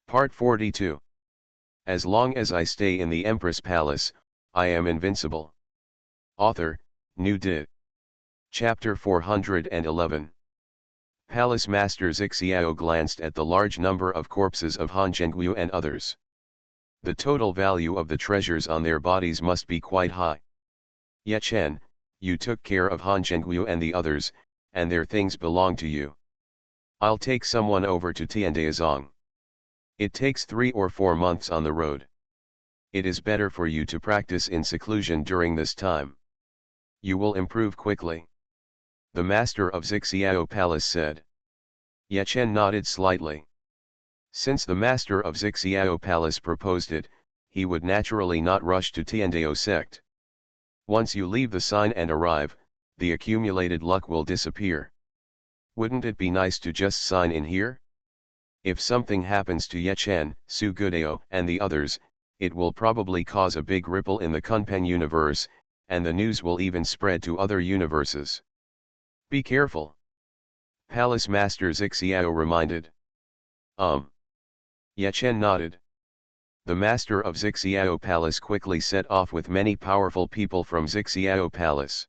Part 42. As long as I stay in the Empress Palace, I am invincible. Author, New Did. Chapter 411. Palace Master Xiao glanced at the large number of corpses of Han Zhengguo and others. The total value of the treasures on their bodies must be quite high. Ye Chen, you took care of Han Zhengguo and the others, and their things belong to you. I'll take someone over to Tiandaizong. It takes 3 or 4 months on the road. It is better for you to practice in seclusion during this time. You will improve quickly. The master of Xiao Palace said. Ye Chen nodded slightly. Since the master of Xiao Palace proposed it, he would naturally not rush to Tiandao sect. Once you leave the sign and arrive, the accumulated luck will disappear. Wouldn't it be nice to just sign in here? If something happens to Ye Chen, Su Gudao, and the others, it will probably cause a big ripple in the Kunpeng universe, and the news will even spread to other universes. Be careful. Palace Master Xiao reminded. Ye Chen nodded. The master of Xiao Palace quickly set off with many powerful people from Xiao Palace.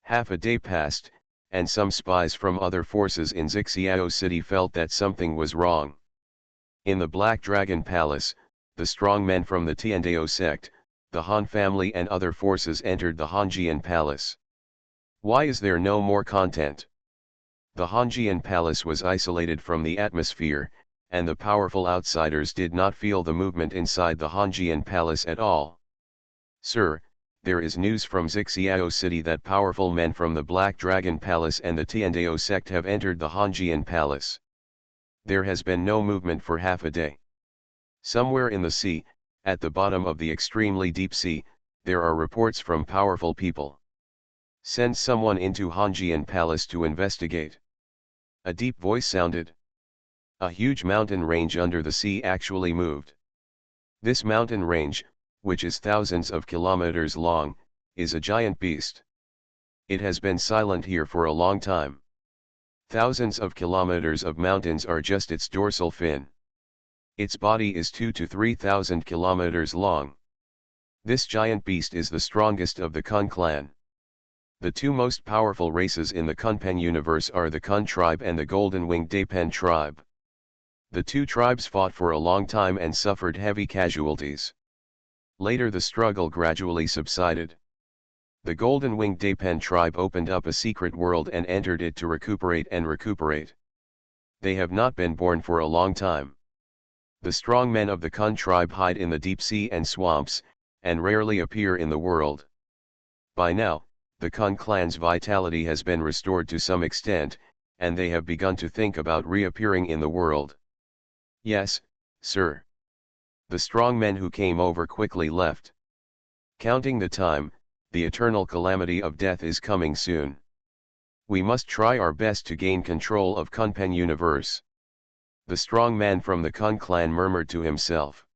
Half a day passed, and some spies from other forces in Xiao City felt that something was wrong. In the Black Dragon Palace, the strong men from the Tiandao sect, the Han family and other forces entered the Hanjian Palace. Why is there no more content? The Hanjian Palace was isolated from the atmosphere, and the powerful outsiders did not feel the movement inside the Hanjian Palace at all. Sir, there is news from Xiao City that powerful men from the Black Dragon Palace and the Tiandao sect have entered the Hanjian Palace. There has been no movement for half a day. Somewhere in the sea, at the bottom of the extremely deep sea, there are reports from powerful people. Send someone into Hanjian Palace to investigate. A deep voice sounded. A huge mountain range under the sea actually moved. This mountain range, which is thousands of kilometers long, is a giant beast. It has been silent here for a long time. Thousands of kilometers of mountains are just its dorsal fin. Its body is 2,000 to 3,000 kilometers long. This giant beast is the strongest of the Kun clan. The two most powerful races in the Kunpeng universe are the Kun tribe and the Golden-Winged Dapen tribe. The two tribes fought for a long time and suffered heavy casualties. Later the struggle gradually subsided. The Golden-Winged Dapen tribe opened up a secret world and entered it to recuperate and recuperate. They have not been born for a long time. The strong men of the Kun tribe hide in the deep sea and swamps, and rarely appear in the world. By now, the Kun clan's vitality has been restored to some extent, and they have begun to think about reappearing in the world. Yes, sir. The strong men who came over quickly left. Counting the time, the eternal calamity of death is coming soon. We must try our best to gain control of Kunpeng universe. The strong man from the Kun clan murmured to himself.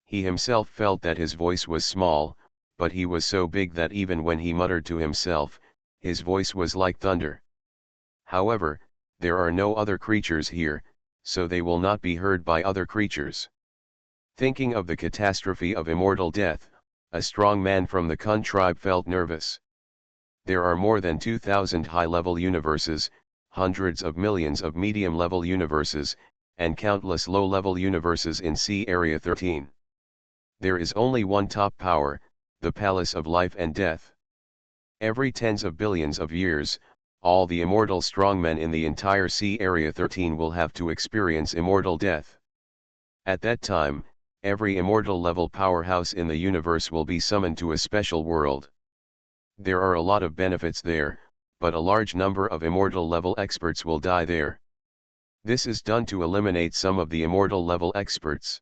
He himself felt that his voice was small, but he was so big that even when he muttered to himself, his voice was like thunder. However, there are no other creatures here, so they will not be heard by other creatures. Thinking of the catastrophe of immortal death, a strong man from the Kun tribe felt nervous. There are more than 2,000 high-level universes, hundreds of millions of medium-level universes, and countless low-level universes in Sea Area 13. There is only one top power, the Palace of Life and Death. Every tens of billions of years, all the immortal strongmen in the entire Sea Area 13 will have to experience immortal death. At that time, every immortal level powerhouse in the universe will be summoned to a special world. There are a lot of benefits there, but a large number of immortal level experts will die there. This is done to eliminate some of the immortal level experts.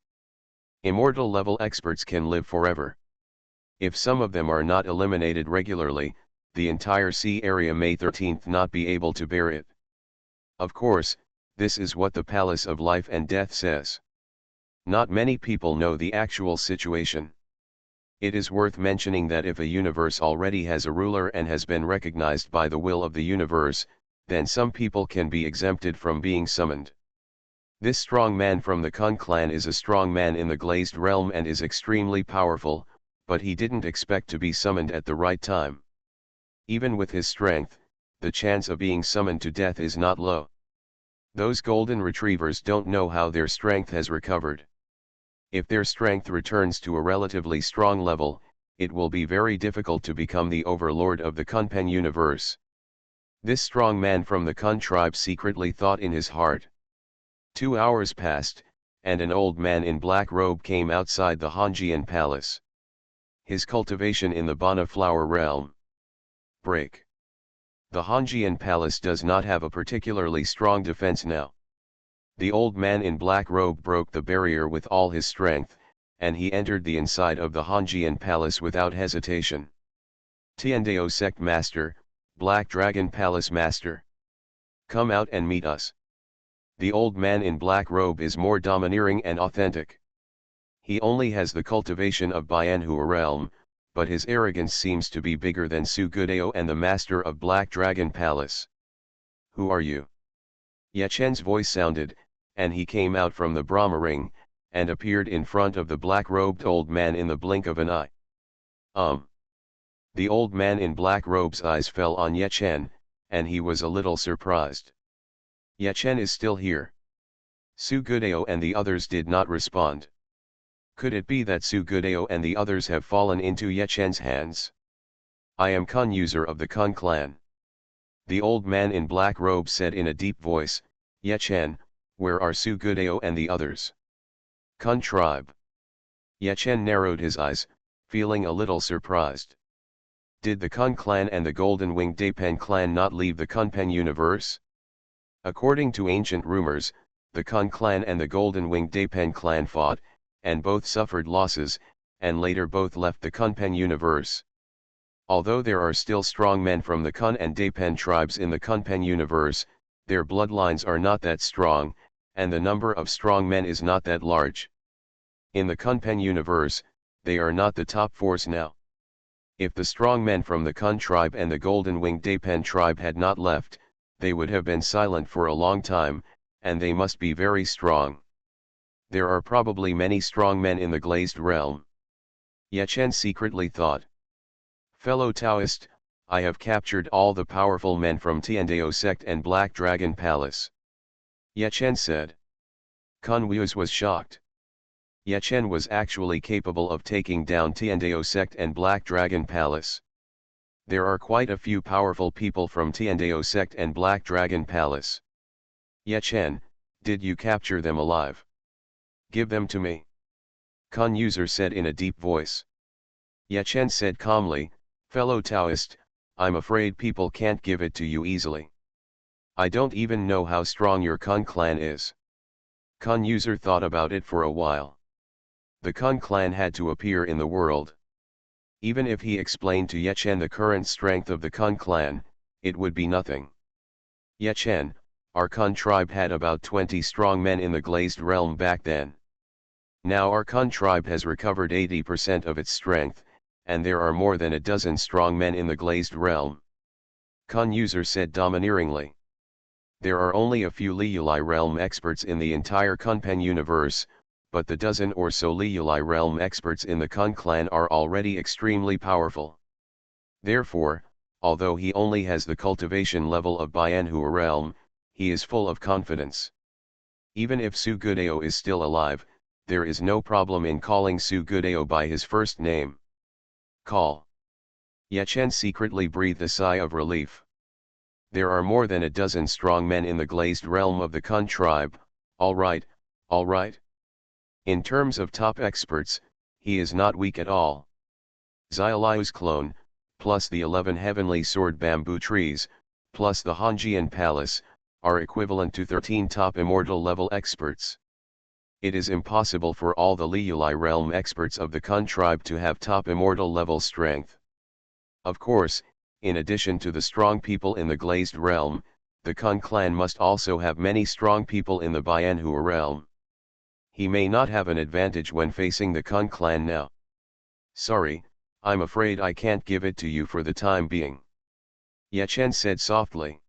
Immortal level experts can live forever. If some of them are not eliminated regularly, the entire Sea Area May 13th not be able to bear it. Of course, this is what the Palace of Life and Death says. Not many people know the actual situation. It is worth mentioning that if a universe already has a ruler and has been recognized by the will of the universe, then some people can be exempted from being summoned. This strong man from the Kun clan is a strong man in the glazed realm and is extremely powerful, but he didn't expect to be summoned at the right time. Even with his strength, the chance of being summoned to death is not low. Those golden retrievers don't know how their strength has recovered. If their strength returns to a relatively strong level, it will be very difficult to become the overlord of the Kunpen universe. This strong man from the Kun tribe secretly thought in his heart. 2 hours passed, and an old man in black robe came outside the Xuanhuan Palace. His cultivation in the Bana flower realm. Break. The Xuanhuan Palace does not have a particularly strong defense now. The old man in black robe broke the barrier with all his strength, and he entered the inside of the Xuanhuan Palace without hesitation. Tiandao Sect Master, Black Dragon Palace Master. Come out and meet us. The old man in black robe is more domineering and authentic. He only has the cultivation of Bianhua realm, but his arrogance seems to be bigger than Sugudeo and the master of Black Dragon Palace. Who are you? Yechen's voice sounded, and he came out from the Brahma ring, and appeared in front of the black-robed old man in the blink of an eye. The old man in black robe's eyes fell on Yechen, and he was a little surprised. Yechen is still here. Sugudeo and the others did not respond. Could it be that Sugudeo and the others have fallen into Yechen's hands? I am Kun user of the Kun clan. The old man in black robe said in a deep voice, Yechen, where are Sugudeo and the others? Kun tribe. Yechen narrowed his eyes, feeling a little surprised. Did the Kun clan and the Golden Winged Dapen clan not leave the Kunpen universe? According to ancient rumors, the Kun clan and the Golden Winged Dapen clan fought, and both suffered losses, and later both left the Kunpen universe. Although there are still strong men from the Kun and Dapen tribes in the Kunpen universe, their bloodlines are not that strong, and the number of strong men is not that large. In the Kunpen universe, they are not the top force now. If the strong men from the Kun tribe and the Golden Winged Dapen tribe had not left, they would have been silent for a long time, and they must be very strong. There are probably many strong men in the glazed realm. Yechen secretly thought. Fellow Taoist, I have captured all the powerful men from Tiandao sect and Black Dragon Palace. Yechen said. Kun Wuz was shocked. Yechen was actually capable of taking down Tiandao sect and Black Dragon Palace. There are quite a few powerful people from Tiandao sect and Black Dragon Palace. Yechen, did you capture them alive? Give them to me. Kun user said in a deep voice. Yechen said calmly, fellow Taoist, I'm afraid people can't give it to you easily. I don't even know how strong your Kun clan is. Kun user thought about it for a while. The Kun clan had to appear in the world. Even if he explained to Yechen the current strength of the Kun clan, it would be nothing. Yechen, our Kun tribe had about 20 strong men in the glazed realm back then. Now our Kun tribe has recovered 80% of its strength, and there are more than a dozen strong men in the glazed realm. Kun user said domineeringly. There are only a few Liuli realm experts in the entire Kunpen universe, but the dozen or so Liuli realm experts in the Kun clan are already extremely powerful. Therefore, although he only has the cultivation level of Bianhua realm, he is full of confidence. Even if Sugudeo is still alive, there is no problem in calling Sugudeo by his first name. Call. Yechen secretly breathed a sigh of relief. There are more than a dozen strong men in the glazed realm of the Kun tribe, all right, all right. In terms of top experts, he is not weak at all. Xiaoliu's clone, plus the 11 heavenly sword bamboo trees, plus the Xuanhuan Palace, are equivalent to 13 top immortal level experts. It is impossible for all the Liuli realm experts of the Kun tribe to have top immortal level strength. Of course, in addition to the strong people in the glazed realm, the Kun clan must also have many strong people in the Bianhua realm. He may not have an advantage when facing the Kun clan now. Sorry, I'm afraid I can't give it to you for the time being. Yechen said softly.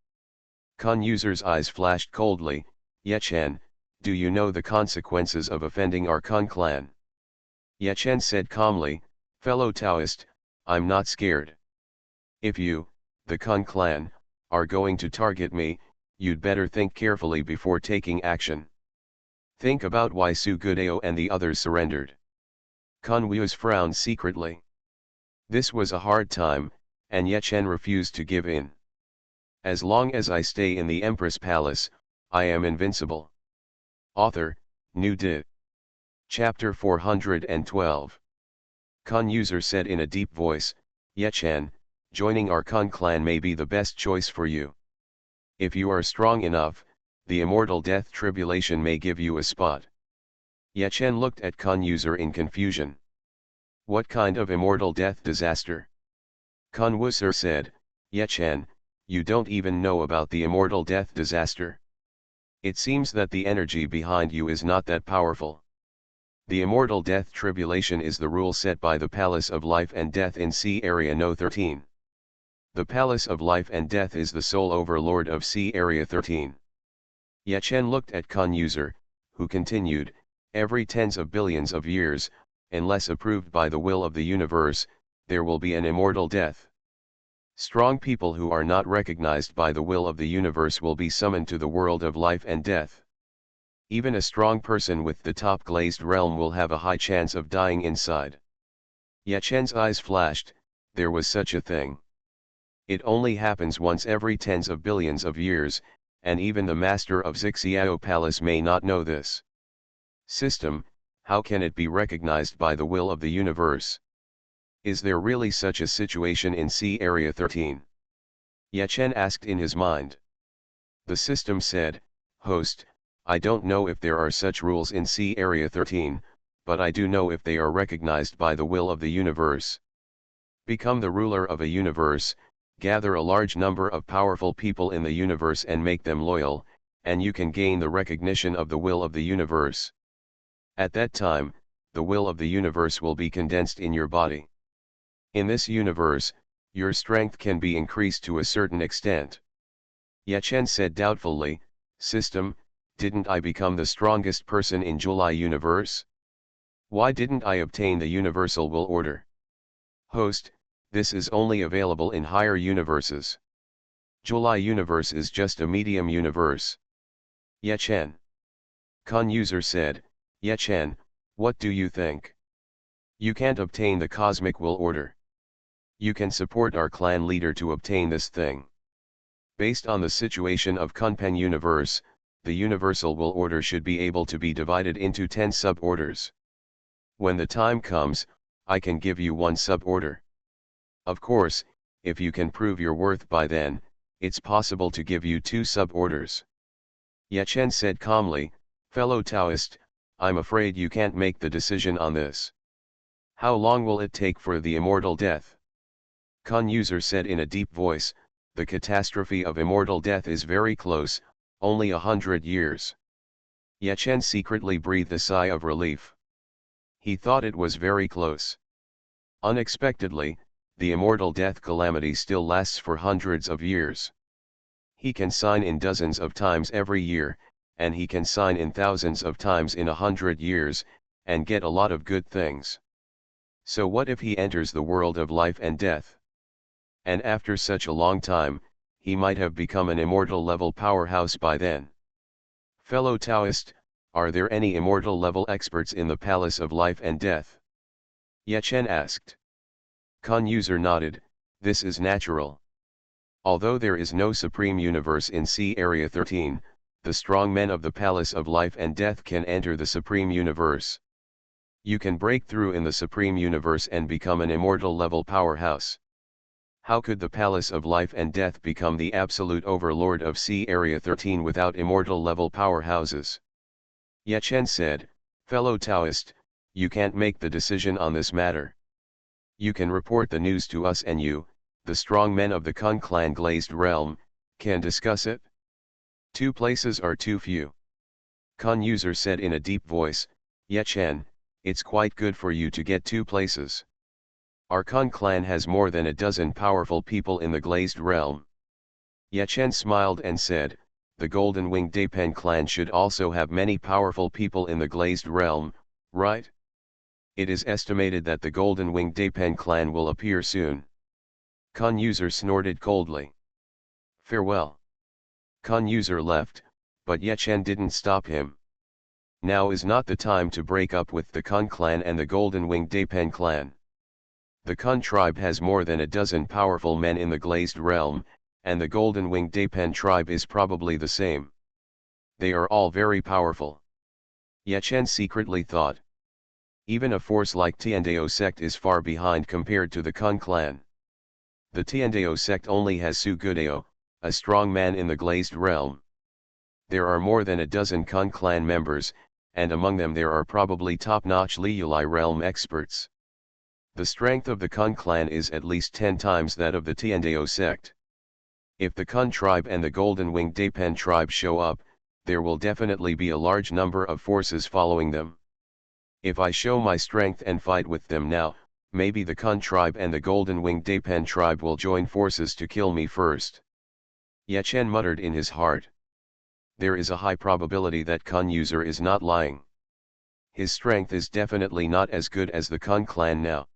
Kun user's eyes flashed coldly. Yechen, Do you know the consequences of offending our Kun clan? Ye Chen said calmly, fellow Taoist, I'm not scared. If you, the Kun clan, are going to target me, you'd better think carefully before taking action. Think about why Su Gudao and the others surrendered. Kun Wu's frowned secretly. This was a hard time, and Ye Chen refused to give in. As long as I stay in the Empress Palace, I am invincible. Author, New Di. Chapter 412. Kun user said in a deep voice, Ye Chen, joining our Kun clan may be the best choice for you. If you are strong enough, the immortal death tribulation may give you a spot. Ye Chen looked at Kun user in confusion. What kind of immortal death disaster? Kun Wuser said, Ye Chen, you don't even know about the immortal death disaster. It seems that the energy behind you is not that powerful. The immortal death tribulation is the rule set by the Palace of Life and Death in Sea Area No 13. The Palace of Life and Death is the sole overlord of Sea Area 13. Ye Chen looked at Kun user, who continued, every tens of billions of years, unless approved by the will of the universe, there will be an immortal death. Strong people who are not recognized by the will of the universe will be summoned to the world of life and death. Even a strong person with the top glazed realm will have a high chance of dying inside. Ye Chen's eyes flashed, there was such a thing. It only happens once every tens of billions of years, and even the master of Xiao Palace may not know this. System, how can it be recognized by the will of the universe? Is there really such a situation in Sea Area 13? Ye Chen asked in his mind. The system said, Host, I don't know if there are such rules in Sea Area 13, but I do know if they are recognized by the will of the universe. Become the ruler of a universe, gather a large number of powerful people in the universe and make them loyal, and you can gain the recognition of the will of the universe. At that time, the will of the universe will be condensed in your body. In this universe, your strength can be increased to a certain extent. Ye Chen said doubtfully, System, didn't I become the strongest person in July universe? Why didn't I obtain the universal will order? Host, this is only available in higher universes. July universe is just a medium universe. Ye Chen. Kun user said, Ye Chen, what do you think? You can't obtain the cosmic will order. You can support our clan leader to obtain this thing. Based on the situation of Kunpeng universe, the universal will order should be able to be divided into 10 sub-orders. When the time comes, I can give you one sub-order. Of course, if you can prove your worth by then, it's possible to give you 2 sub-orders. Ye Chen said calmly, fellow Taoist, I'm afraid you can't make the decision on this. How long will it take for the immortal death? Kun user said in a deep voice, the catastrophe of immortal death is very close, only 100 years. Ye Chen secretly breathed a sigh of relief. He thought it was very close. Unexpectedly, the immortal death calamity still lasts for hundreds of years. He can sign in dozens of times every year, and he can sign in thousands of times in 100 years, and get a lot of good things. So what if he enters the world of life and death? And after such a long time, he might have become an immortal level powerhouse by then. Fellow Taoist, are there any immortal level experts in the Palace of Life and Death? Ye Chen asked. Kun user nodded, this is natural. Although there is no supreme universe in Sea Area 13, the strong men of the Palace of Life and Death can enter the supreme universe. You can break through in the supreme universe and become an immortal level powerhouse. How could the Palace of Life and Death become the absolute overlord of Sea Area 13 without immortal level powerhouses? Ye Chen said, fellow Taoist, you can't make the decision on this matter. You can report the news to us and you, the strong men of the Kun clan glazed realm, can discuss it. 2 places are too few. Kun user said in a deep voice, Ye Chen, it's quite good for you to get 2 places. Our Kun clan has more than a dozen powerful people in the glazed realm. Ye Chen smiled and said, the Golden Winged Dapen clan should also have many powerful people in the Glazed Realm, right? It is estimated that the Golden Winged Dapen clan will appear soon. Kun User snorted coldly. Farewell. Kun User left, but Ye Chen didn't stop him. Now is not the time to break up with the Kun clan and the Golden Winged Dapen clan. The Kun tribe has more than a dozen powerful men in the Glazed Realm, and the Golden Winged Dapen tribe is probably the same. They are all very powerful. Ye Chen secretly thought. Even a force like Tiandao sect is far behind compared to the Kun clan. The Tiandao sect only has Su Gudao, a strong man in the Glazed Realm. There are more than a dozen Kun clan members, and among them there are probably top-notch Liuli realm experts. The strength of the Kun clan is at least 10 times that of the Tiandao sect. If the Kun tribe and the Golden Winged Dapen tribe show up, there will definitely be a large number of forces following them. If I show my strength and fight with them now, maybe the Kun tribe and the Golden Winged Dapen tribe will join forces to kill me first. Ye Chen muttered in his heart. There is a high probability that Kun User is not lying. His strength is definitely not as good as the Kun clan now.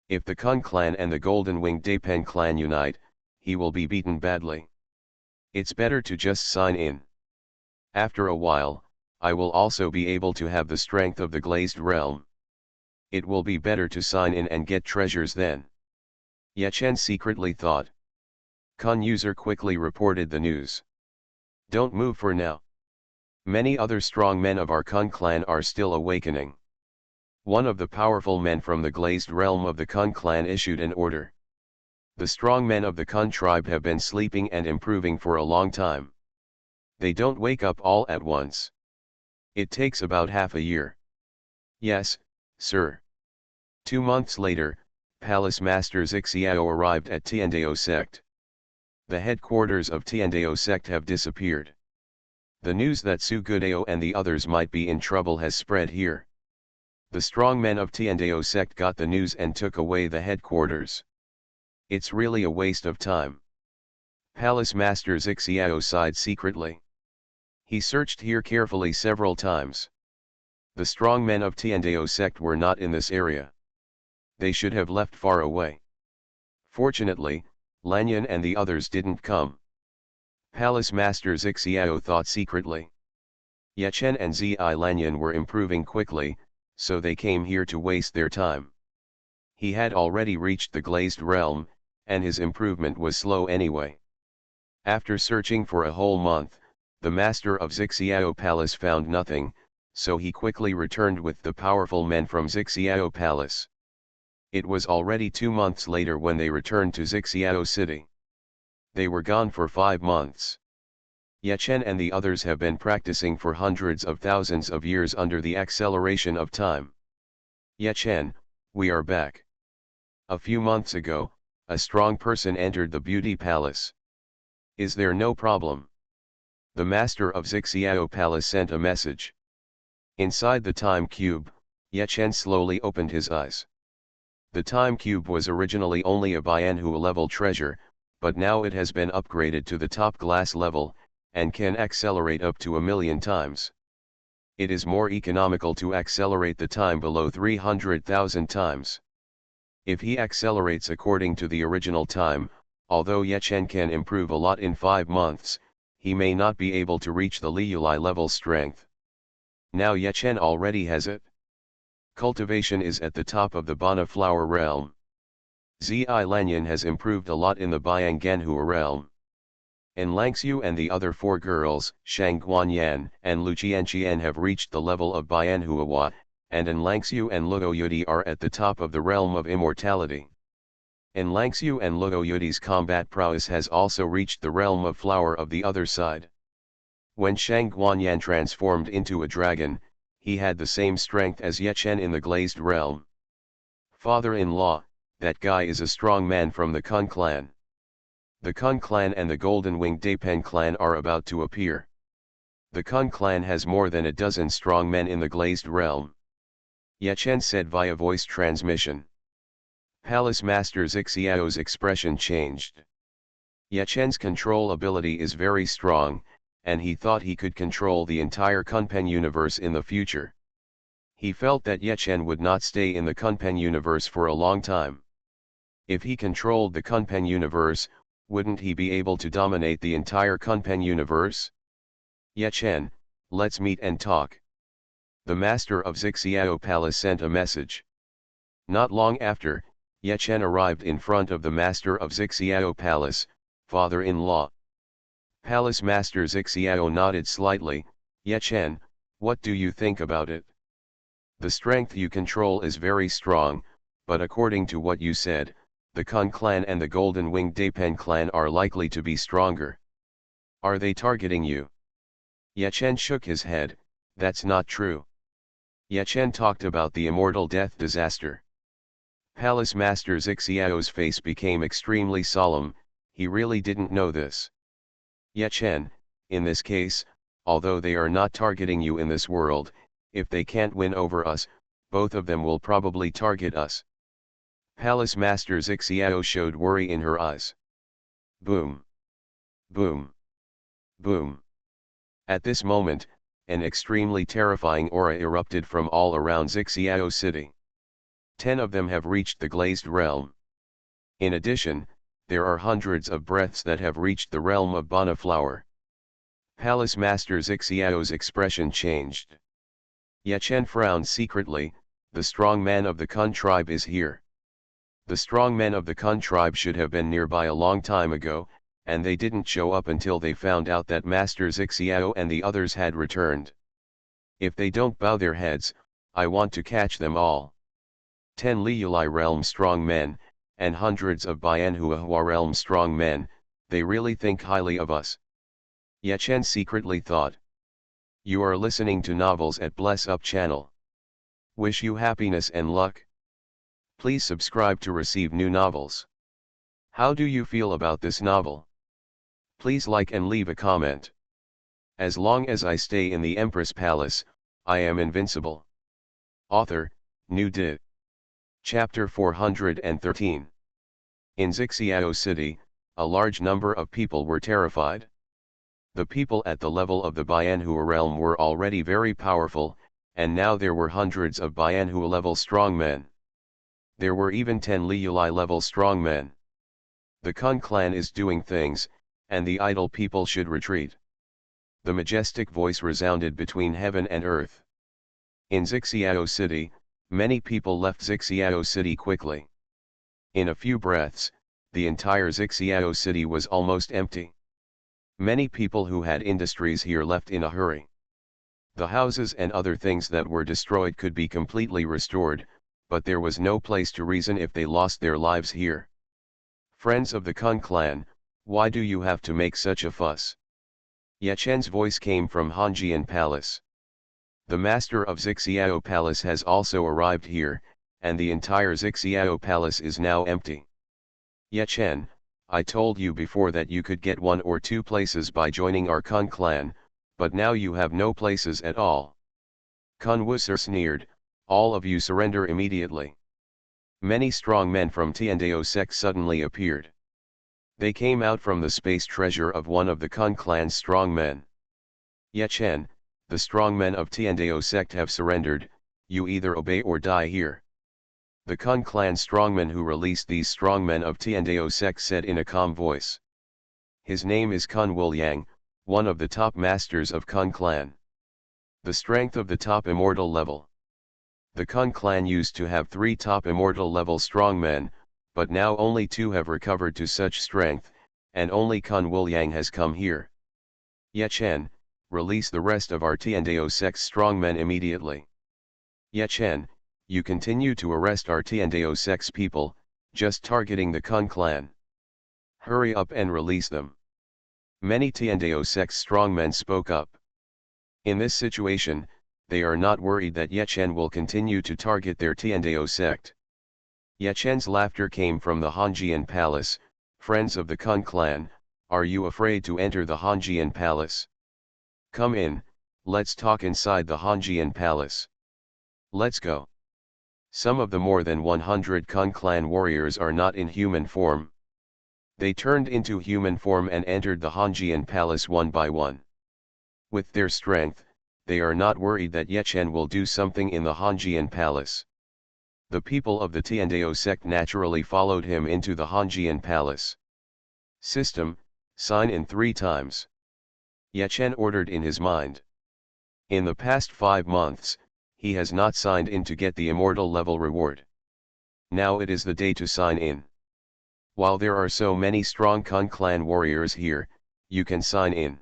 If the Kun clan and the Golden Winged Dapen clan unite, he will be beaten badly. It's better to just sign in. After a while, I will also be able to have the strength of the Glazed Realm. It will be better to sign in and get treasures then. Ye Chen secretly thought. Kun User quickly reported the news. Don't move for now. Many other strong men of our Kun clan are still awakening. One of the powerful men from the Glazed Realm of the Kun clan issued an order. The strong men of the Kun tribe have been sleeping and improving for a long time. They don't wake up all at once. It takes about half a year. Yes, sir. 2 months later, Palace Master Xiao arrived at Tiandao sect. The headquarters of Tiandao sect have disappeared. The news that Su Gudao and the others might be in trouble has spread here. The strong men of Tiandao sect got the news and took away the headquarters. It's really a waste of time. Palace Master Xiao sighed secretly. He searched here carefully several times. The strong men of Tiandao sect were not in this area. They should have left far away. Fortunately, Lanyan and the others didn't come. Palace Master Xiao thought secretly. Ye Chen and Zi Lanyan were improving quickly, so they came here to waste their time. He had already reached the Glazed Realm, and his improvement was slow anyway. After searching for a whole month, the master of Xiao Palace found nothing, so he quickly returned with the powerful men from Xiao Palace. It was already 2 months later when they returned to Xiao City. They were gone for 5 months. Ye Chen and the others have been practicing for hundreds of thousands of years under the acceleration of time. Ye Chen, we are back. A few months ago, a strong person entered the beauty palace. Is there no problem? The master of Xiao Palace sent a message. Inside the time cube, Ye Chen slowly opened his eyes. The time cube was originally only a Bianhu level treasure, but now it has been upgraded to the top glass level, and can accelerate up to 1,000,000 times. It is more economical to accelerate the time below 300,000 times. If he accelerates according to the original time, although Ye Chen can improve a lot in 5 months, he may not be able to reach the Liuli level strength. Now Ye Chen already has it. Cultivation is at the top of the Bana flower realm. Zi Lanyan has improved a lot in the Biangenhua realm. En Langxiu and the other 4 girls, Xuanhuan and Lu Qianqian, have reached the level of Bianhua, and En Langxiu and Luo Yudi are at the top of the realm of immortality. En Langxiu and Luo Yudi's combat prowess has also reached the realm of flower of the other side. When Xuanhuan transformed into a dragon, he had the same strength as Ye Chen in the Glazed Realm. Father-in-law, that guy is a strong man from the Kun clan. The Kun clan and the Golden Winged Dapen clan are about to appear. The Kun clan has more than a dozen strong men in the Glazed Realm. Ye Chen said via voice transmission. Palace Master Xiao's expression changed. Ye Chen's control ability is very strong, and he thought he could control the entire Kunpeng universe in the future. He felt that Ye Chen would not stay in the Kunpeng universe for a long time. If he controlled the Kunpeng universe, wouldn't he be able to dominate the entire Kunpeng universe? Ye Chen, let's meet and talk. The master of Xiao Palace sent a message. Not long after, Ye Chen arrived in front of the master of Xiao Palace, father-in-law. Palace Master Xiao nodded slightly. Ye Chen, what do you think about it? The strength you control is very strong, but according to what you said, the Kun clan and the Golden Winged Dapen clan are likely to be stronger. Are they targeting you? Ye Chen shook his head. That's not true. Ye Chen talked about the immortal death disaster. Palace Master Xiao's face became extremely solemn. He really didn't know this. Ye Chen, in this case, although they are not targeting you in this world, if they can't win over us, both of them will probably target us. Palace Master Xiao showed worry in her eyes. Boom. Boom. Boom. At this moment, an extremely terrifying aura erupted from all around Xiao City. 10 of them have reached the glazed realm. In addition, there are hundreds of breaths that have reached the realm of Bana Flower. Palace Master Xiao's expression changed. Ye Chen frowned secretly. The strong man of the Kun tribe is here. The strong men of the Kun tribe should have been nearby a long time ago, and they didn't show up until they found out that Master Xiao and the others had returned. If they don't bow their heads, I want to catch them all. 10 Liulai realm strong men, and hundreds of Bianhuahua realm strong men, they really think highly of us. Ye Chen secretly thought. You are listening to novels at Bless Up channel. Wish you happiness and luck. Please subscribe to receive new novels. How do you feel about this novel? Please like and leave a comment. As long as I stay in the Empress Palace, I am invincible. Author, New Did. Chapter 413. In Xiao City, a large number of people were terrified. The people at the level of the Bianhua realm were already very powerful, and now there were hundreds of Bianhua level strongmen. There were even 10 Liulai level strongmen. The Kun clan is doing things, and the idle people should retreat. The majestic voice resounded between heaven and earth. In Xiao City, many people left Xiao City quickly. In a few breaths, the entire Xiao City was almost empty. Many people who had industries here left in a hurry. The houses and other things that were destroyed could be completely restored, but there was no place to reason if they lost their lives here. Friends of the Kun clan, why do you have to make such a fuss? Ye Chen's voice came from Hanjian Palace. The master of Xiao Palace has also arrived here, and the entire Xiao Palace is now empty. Ye Chen, I told you before that you could get 1 or 2 places by joining our Kun clan, but now you have no places at all. Kun Wusser sneered, all of you surrender immediately. Many strong men from Tiandao sect suddenly appeared. They came out from the space treasure of one of the Kun clan's strong men. Ye Chen, the strong men of Tiandao sect have surrendered, you either obey or die here. The Kun clan strongman who released these strongmen of Tiandao sect said in a calm voice. His name is Kun Wuliang, one of the top masters of Kun clan. The strength of the top immortal level. The Kun clan used to have 3 top immortal level strongmen, but now only 2 have recovered to such strength, and only Kun Wuliang has come here. Ye Chen, release the rest of our Tiandao sect's strongmen immediately. Ye Chen, you continue to arrest our Tiandao sect's people, just targeting the Kun clan. Hurry up and release them. Many Tiandao sect's strongmen spoke up. In this situation, they are not worried that Ye Chen will continue to target their Tiandao sect. Ye Chen's laughter came from the Hanjian Palace. Friends of the Kun clan, are you afraid to enter the Hanjian Palace? Come in, let's talk inside the Hanjian Palace. Let's go. Some of the more than 100 Kun clan warriors are not in human form. They turned into human form and entered the Hanjian Palace one by one. With their strength, they are not worried that Yechen will do something in the Hanjian palace. The people of the Tiandao sect naturally followed him into the Hanjian palace. System, sign in 3 times. Yechen ordered in his mind. In the past 5 months, he has not signed in to get the immortal level reward. Now it is the day to sign in. While there are so many strong Kun clan warriors here, you can sign in.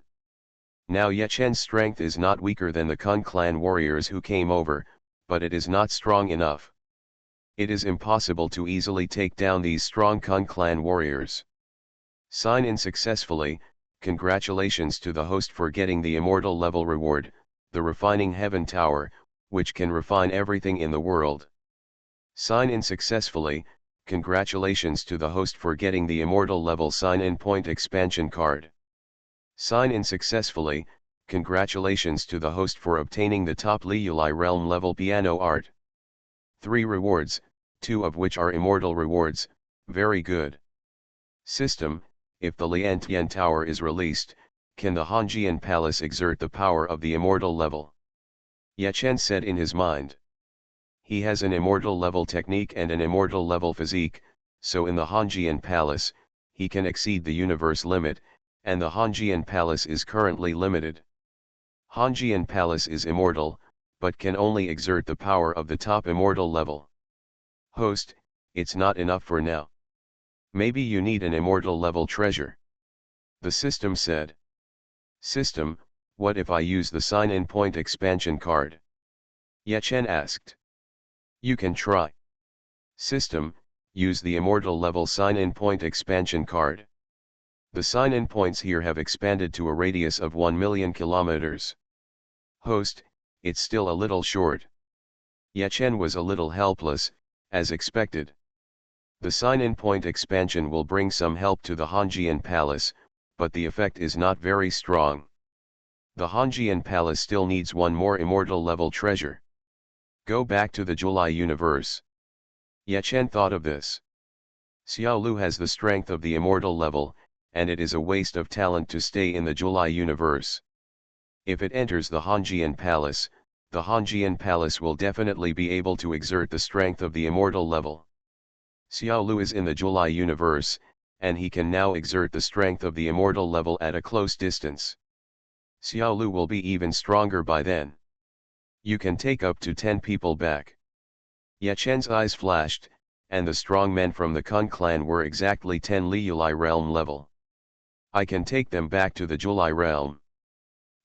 Now Yechen's strength is not weaker than the Kun clan warriors who came over, but it is not strong enough. It is impossible to easily take down these strong Kun clan warriors. Sign in successfully. Congratulations to the host for getting the immortal level reward, the refining heaven tower, which can refine everything in the world. Sign in successfully. Congratulations to the host for getting the immortal level sign-in point expansion card. Sign in successfully. Congratulations to the host for obtaining the top Liuli realm level piano art. 3 rewards, 2 of which are immortal rewards, very good. System, if the Liantian tower is released, can the Hanjian palace exert the power of the immortal level? Yechen said in his mind. He has an immortal level technique and an immortal level physique, so in the Hanjian palace, he can exceed the universe limit, and the Hanjian palace is currently limited. Hanjian palace is immortal, but can only exert the power of the top immortal level. Host, it's not enough for now. Maybe you need an immortal level treasure. The system said. System, what if I use the sign-in point expansion card? Yechen asked. You can try. System, use the immortal level sign-in point expansion card. The sign-in points here have expanded to a radius of 1 million kilometers. Host, it's still a little short. Yechen was a little helpless, as expected. The sign-in point expansion will bring some help to the Hanjian palace, but the effect is not very strong. The Hanjian palace still needs one more immortal level treasure. Go back to the July universe. Yechen thought of this. Xiao Lu has the strength of the immortal level, and it is a waste of talent to stay in the July universe. If it enters the Hanjian palace, the Hanjian palace will definitely be able to exert the strength of the immortal level. Xiao Lu is in the July universe, and he can now exert the strength of the immortal level at a close distance. Xiao Lu will be even stronger by then. You can take up to 10 people back. Yechen's eyes flashed, and the strong men from the Kun clan were exactly 10 Liuli realm level. I can take them back to the July realm.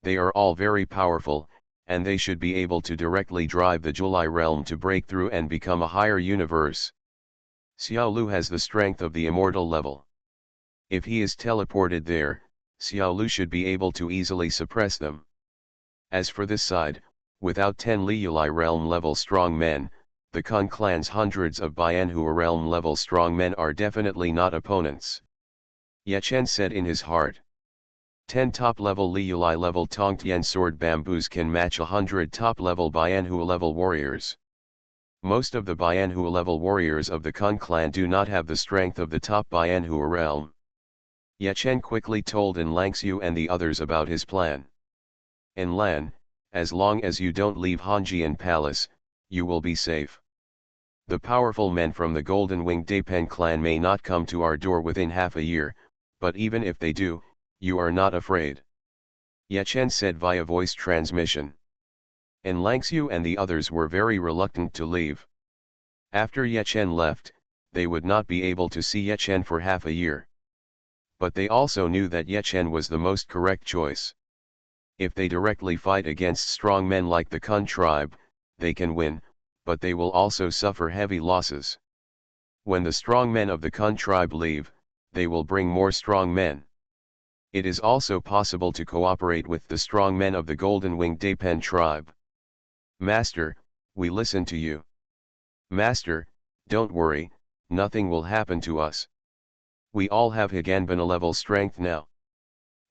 They are all very powerful, and they should be able to directly drive the July realm to break through and become a higher universe. Xiao Lu has the strength of the immortal level. If he is teleported there, Xiao Lu should be able to easily suppress them. As for this side, without 10 Liuli realm level strong men, the Kun clan's hundreds of Bianhua realm level strong men are definitely not opponents. Yechen said in his heart. 10 top level Liuli level Tongtian sword bamboos can match 100 top level Bianhua level warriors. Most of the Bianhua level warriors of the Kun clan do not have the strength of the top Bianhua realm. Yechen quickly told Enlangxiu and the others about his plan. Enlan, as long as you don't leave Hanjian Palace, you will be safe. The powerful men from the Golden Winged Dapen clan may not come to our door within half a year, but even if they do, you are not afraid. Yechen said via voice transmission. Enlangxiu and the others were very reluctant to leave. After Yechen left, they would not be able to see Yechen for half a year. But they also knew that Yechen was the most correct choice. If they directly fight against strong men like the Kun tribe, they can win, but they will also suffer heavy losses. When the strong men of the Kun tribe leave, they will bring more strong men. It is also possible to cooperate with the strong men of the Golden Winged Dapen tribe. Master, we listen to you. Master, don't worry, nothing will happen to us. We all have Higanbana level strength now.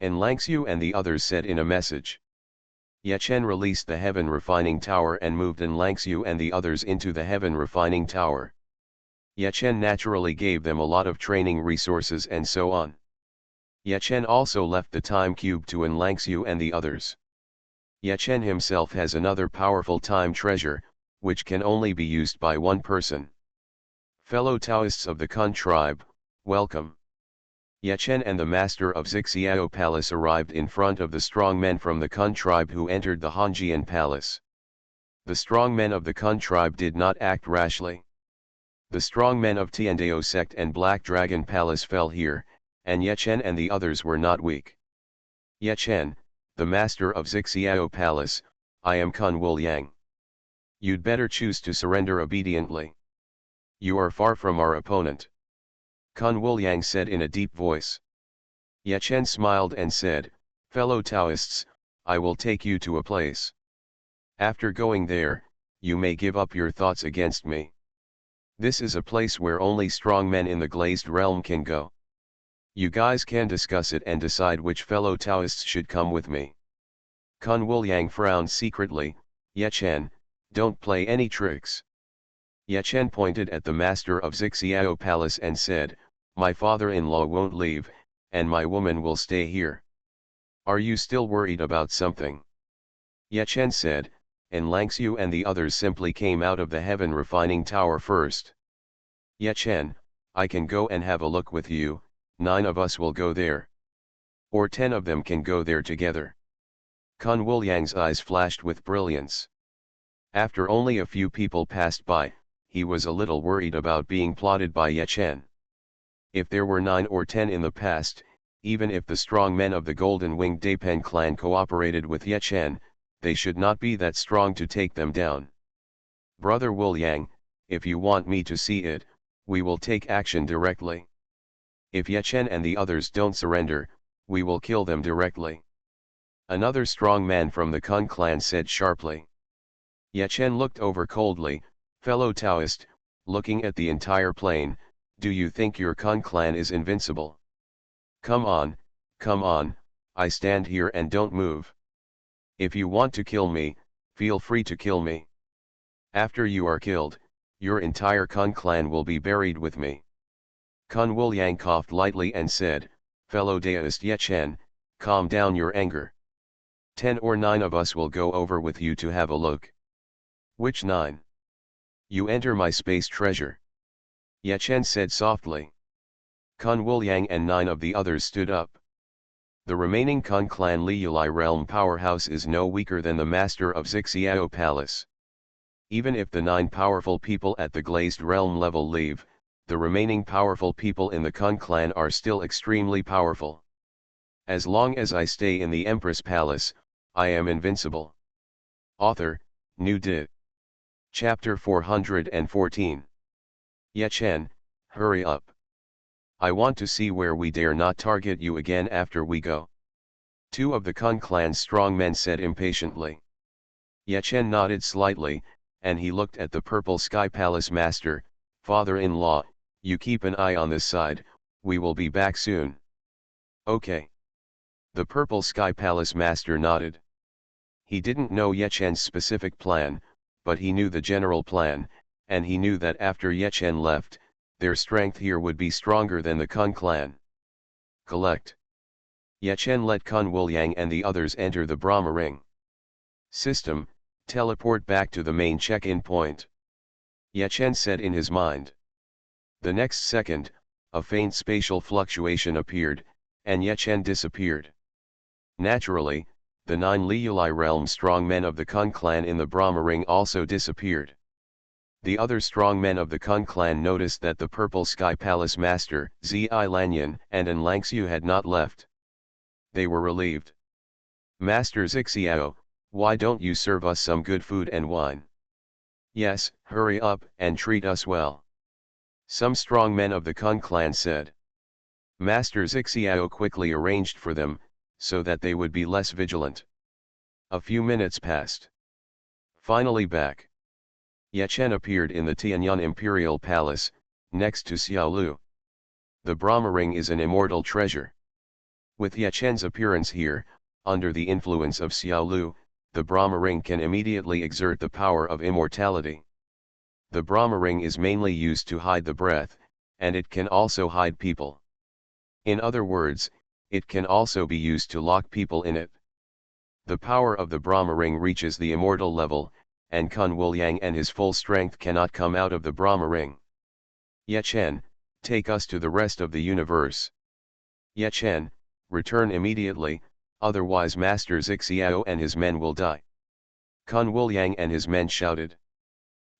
Enlangxiu and the others said in a message. Yechen released the Heaven Refining Tower and moved Enlangxiu and the others into the Heaven Refining Tower. Yechen naturally gave them a lot of training resources and so on. Yechen also left the time cube to Enlangxiu and the others. Yachen himself has another powerful time treasure, which can only be used by one person. Fellow Taoists of the Kun tribe, welcome. Yachen and the master of Xiao Palace arrived in front of the strong men from the Kun tribe who entered the Hanjian Palace. The strong men of the Kun tribe did not act rashly. The strong men of Tiandao sect and Black Dragon Palace fell here, and Yachen and the others were not weak. Yachen, the master of Xiao Palace, I am Kun Wuliang. You'd better choose to surrender obediently. You are far from our opponent. Kun Wuliang said in a deep voice. Yachen smiled and said, fellow Taoists, I will take you to a place. After going there, you may give up your thoughts against me. This is a place where only strong men in the glazed realm can go. You guys can discuss it and decide which fellow Taoists should come with me. Kun Wuliang frowned secretly. Yachen, don't play any tricks. Yachen pointed at the master of Xiao Palace and said, my father-in-law won't leave, and my woman will stay here. Are you still worried about something? Yachen said, and Langxiu and the others simply came out of the heaven refining tower first. Yachen, I can go and have a look with you, 9 of us will go there. Or 10 of them can go there together. Kun Wuliang's eyes flashed with brilliance. After only a few people passed by, he was a little worried about being plotted by Yachen. If there were 9 or 10 in the past, even if the strong men of the Golden Winged Dapen clan cooperated with Yachen, they should not be that strong to take them down. Brother Wuliang, if you want me to see it, we will take action directly. If Yachen and the others don't surrender, we will kill them directly. Another strong man from the Kun clan said sharply. Yachen looked over coldly, fellow Taoist, looking at the entire plain, do you think your Kun clan is invincible? Come on, I stand here and don't move. If you want to kill me, feel free to kill me. After you are killed, your entire Kun clan will be buried with me. Kun Wuliang coughed lightly and said, fellow Daoist Yachen, calm down your anger. 10 or 9 of us will go over with you to have a look. Which 9? You enter my space treasure. Yachen said softly. Kun Wuliang and 9 of the others stood up. The remaining Kun clan Liulai realm powerhouse is no weaker than the master of Xiao Palace. Even if the 9 powerful people at the glazed realm level leave, the remaining powerful people in the Kun clan are still extremely powerful. As long as I stay in the Empress Palace, I am invincible. Author, New Dit. Chapter 414. Yachen, hurry up. I want to see where we dare not target you again after we go. 2 of the Kun clan's strong men said impatiently. Yachen nodded slightly, and he looked at the Purple Sky Palace master, father-in-law, you keep an eye on this side, we will be back soon. Okay. The Purple Sky Palace master nodded. He didn't know Yachen's specific plan, but he knew the general plan, and he knew that after Yachen left, their strength here would be stronger than the Kun clan. Collect. Yachen let Kun Wuliang and the others enter the Brahma ring. System, teleport back to the main check-in point. Yachen said in his mind. The next second, a faint spatial fluctuation appeared, and Yachen disappeared. Naturally, the 9 Liulai realm strong men of the Kun clan in the Brahma ring also disappeared. The other strong men of the Kun clan noticed that the Purple Sky Palace master, Zi Lanyan, and An Langxiu had not left. They were relieved. Master Xiao, why don't you serve us some good food and wine? Yes, hurry up and treat us well. Some strong men of the Kun clan said. Master Xiao quickly arranged for them, so that they would be less vigilant. A few minutes passed. Finally back. Yachen appeared in the Tianyan Imperial Palace, next to Xiaolu. The Brahma ring is an immortal treasure. With Yachen's appearance here, under the influence of Xiaolu, the Brahma ring can immediately exert the power of immortality. The Brahma ring is mainly used to hide the breath, and it can also hide people. In other words, it can also be used to lock people in it. The power of the Brahma ring reaches the immortal level, and Kun Wuliang and his full strength cannot come out of the Brahma ring. Ye Chen, take us to the rest of the universe. Ye Chen, return immediately, otherwise Master Zixiao and his men will die. Kun Wuliang and his men shouted.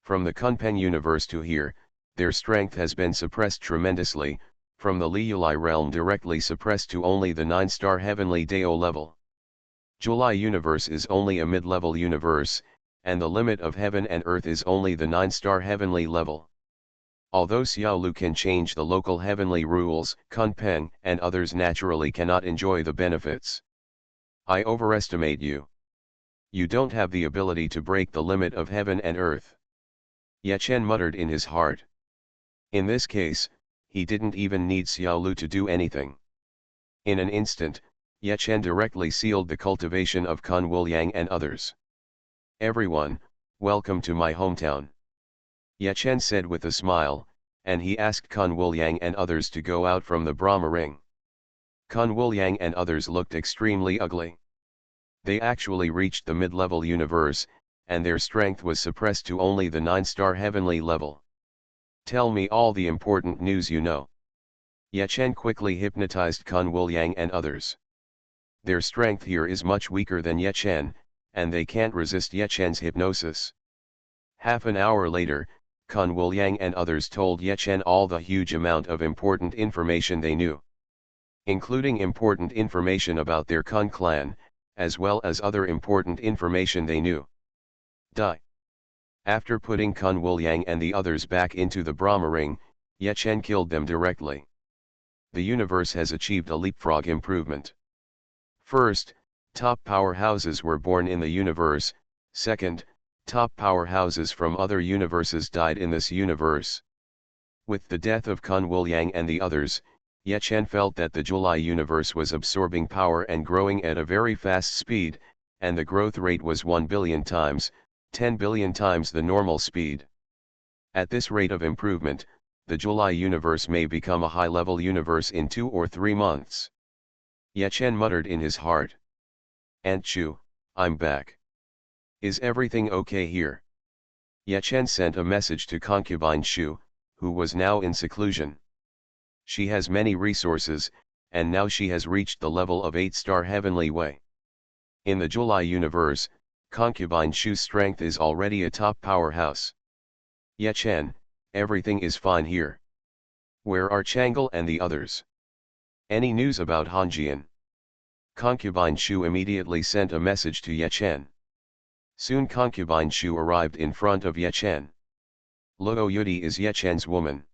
From the Kunpeng universe to here, their strength has been suppressed tremendously, from the Liulai realm directly suppressed to only the 9-star heavenly Dao level. Julai universe is only a mid-level universe, and the limit of heaven and earth is only the 9-star heavenly level. Although Xiaolu can change the local heavenly rules, Kunpeng and others naturally cannot enjoy the benefits. I overestimate you. You don't have the ability to break the limit of heaven and earth. Ye Chen muttered in his heart. In this case, he didn't even need Xiaolu to do anything. In an instant, Ye Chen directly sealed the cultivation of Kun Wuliang and others. Everyone, welcome to my hometown. Ye Chen said with a smile, and he asked Kun Wuliang and others to go out from the Brahma ring. Kun Wuliang and others looked extremely ugly. They actually reached the mid-level universe, and their strength was suppressed to only the 9-star heavenly level. Tell me all the important news you know. Ye Chen quickly hypnotized Kun Wuliang and others. Their strength here is much weaker than Ye Chen, and they can't resist Ye Chen's hypnosis. Half an hour later, Kun Wuliang and others told Ye Chen all the huge amount of important information they knew. Including important information about their Kun clan, as well as other important information they knew. After putting Kun Wuliang and the others back into the Brahma ring, Ye Chen killed them directly. The universe has achieved a leapfrog improvement. First, top powerhouses were born in the universe. Second, top powerhouses from other universes died in this universe. With the death of Kun Wuliang and the others, Ye Chen felt that the Julai universe was absorbing power and growing at a very fast speed, and the growth rate was 1 billion times, 10 billion times the normal speed. At this rate of improvement, the Julai universe may become a high-level universe in 2 or 3 months. Ye Chen muttered in his heart. Aunt Chu, I'm back. Is everything okay here? Ye Chen sent a message to concubine Shu, who was now in seclusion. She has many resources, and now she has reached the level of 8-star heavenly way. In the Julai universe, concubine Shu's strength is already a top powerhouse. Ye Chen, everything is fine here. Where are Chang'e and the others? Any news about Hanjian? Concubine Shu immediately sent a message to Ye Chen. Soon concubine Shu arrived in front of Ye Chen. Luo Yudi is Ye Chen's woman.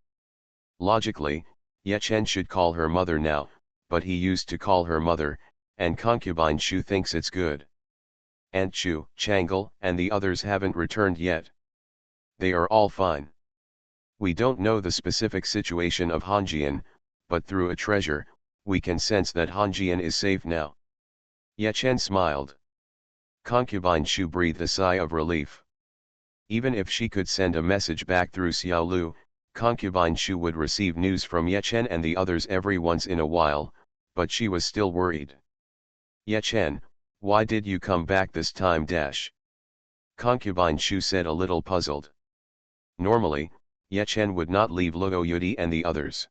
Logically, Ye Chen should call her mother now, but he used to call her mother, and concubine Shu thinks it's good. Aunt Chu, Chang'e, and the others haven't returned yet. They are all fine. We don't know the specific situation of Hanjian, but through a treasure, we can sense that Hanjian is safe now. Ye Chen smiled. Concubine Shu breathed a sigh of relief. Even if she could send a message back through Xiaolu, concubine Shu would receive news from Ye Chen and the others every once in a while, but she was still worried. Ye Chen, why did you come back this time? Concubine Shu said, a little puzzled. Normally, Ye Chen would not leave Luo Yudi and the others.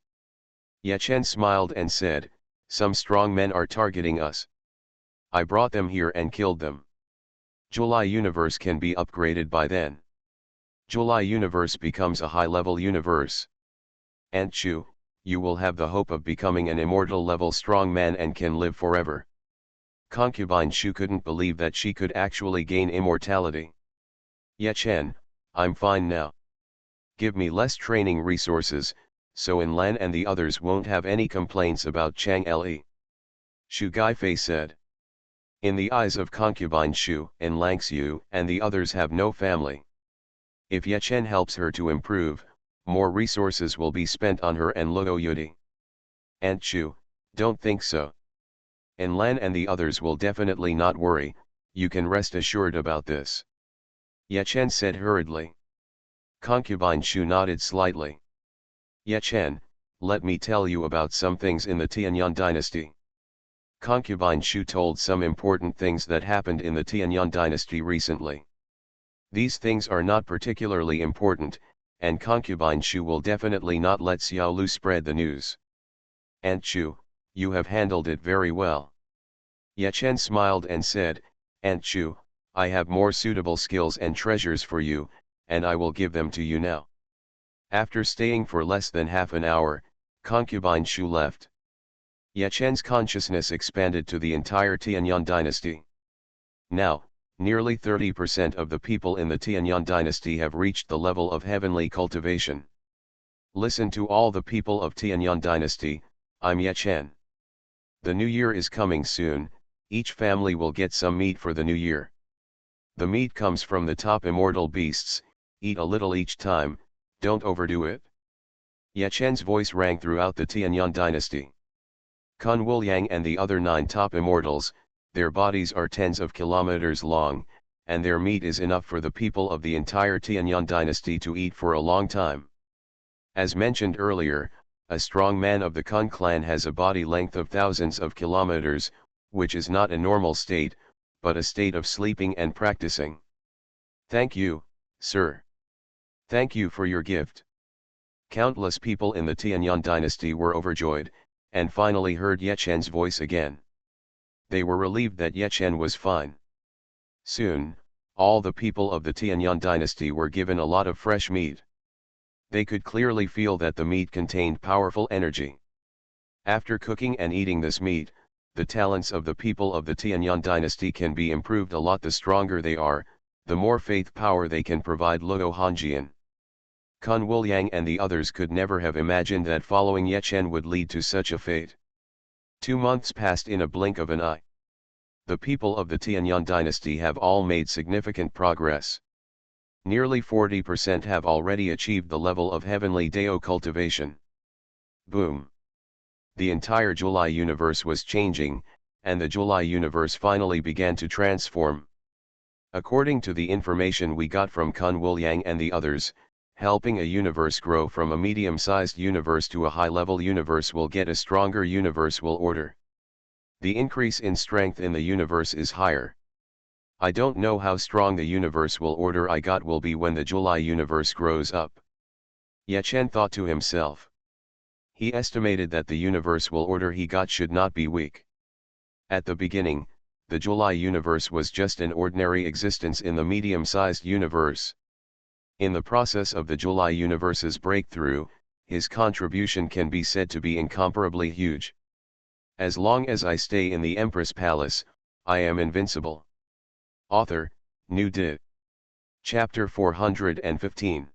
Ye Chen smiled and said, some strong men are targeting us. I brought them here and killed them. Julai universe can be upgraded by then. Julai universe becomes a high-level universe. Aunt Chu, you will have the hope of becoming an immortal level strong man and can live forever. Concubine Shu couldn't believe that she could actually gain immortality. Ye Chen, I'm fine now. Give me less training resources, so Lan and the others won't have any complaints about Chang Le. Shu Gaifei said. In the eyes of concubine Shu, Lang Xiu and the others have no family. If Ye Chen helps her to improve, more resources will be spent on her and Luo Yudi. Aunt Chu, don't think so. Lan and the others will definitely not worry, you can rest assured about this. Ye Chen said hurriedly. Concubine Shu nodded slightly. Ye Chen, let me tell you about some things in the Tianyang dynasty. Concubine Shu told some important things that happened in the Tianyang dynasty recently. These things are not particularly important, and Concubine Shu will definitely not let Xiao Lu spread the news. Aunt Chu, you have handled it very well. Ye Chen smiled and said, Aunt Chu, I have more suitable skills and treasures for you, and I will give them to you now. After staying for less than half an hour, Concubine Shu left. Ye Chen's consciousness expanded to the entire Tianyang dynasty. Now, nearly 30% of the people in the Tianyang dynasty have reached the level of heavenly cultivation. Listen to all the people of Tianyang dynasty, I'm Ye Chen. The new year is coming soon, each family will get some meat for the new year. The meat comes from the top immortal beasts, eat a little each time, don't overdo it. Ye Chen's voice rang throughout the Tianyang dynasty. Kun Wuliang and the other 9 top immortals, their bodies are tens of kilometers long, and their meat is enough for the people of the entire Tianyang dynasty to eat for a long time. As mentioned earlier, a strong man of the Kun clan has a body length of thousands of kilometers, which is not a normal state, but a state of sleeping and practicing. Thank you, sir. Thank you for your gift. Countless people in the Tianyang dynasty were overjoyed, and finally heard Ye Chen's voice again. They were relieved that Ye Chen was fine. Soon, all the people of the Tianyang dynasty were given a lot of fresh meat. They could clearly feel that the meat contained powerful energy. After cooking and eating this meat, the talents of the people of the Tianyang dynasty can be improved a lot. The stronger they are, the more faith power they can provide Luo Hanjian. Kun Wuliang and the others could never have imagined that following Ye Chen would lead to such a fate. 2 months passed in a blink of an eye. The people of the Tianyang dynasty have all made significant progress. Nearly 40% have already achieved the level of heavenly Dao cultivation. Boom! The entire July universe was changing, and the July universe finally began to transform. According to the information we got from Kun Wuliang and the others, helping a universe grow from a medium-sized universe to a high-level universe will get a stronger universal order. The increase in strength in the universe is higher. I don't know how strong the universal order I got will be when the July universe grows up. Ye Chen thought to himself. He estimated that the universal order he got should not be weak. At the beginning, the July universe was just an ordinary existence in the medium-sized universe. In the process of the July universe's breakthrough, his contribution can be said to be incomparably huge. As long as I stay in the Empress Palace, I am invincible. Author, New Dit. Chapter 415.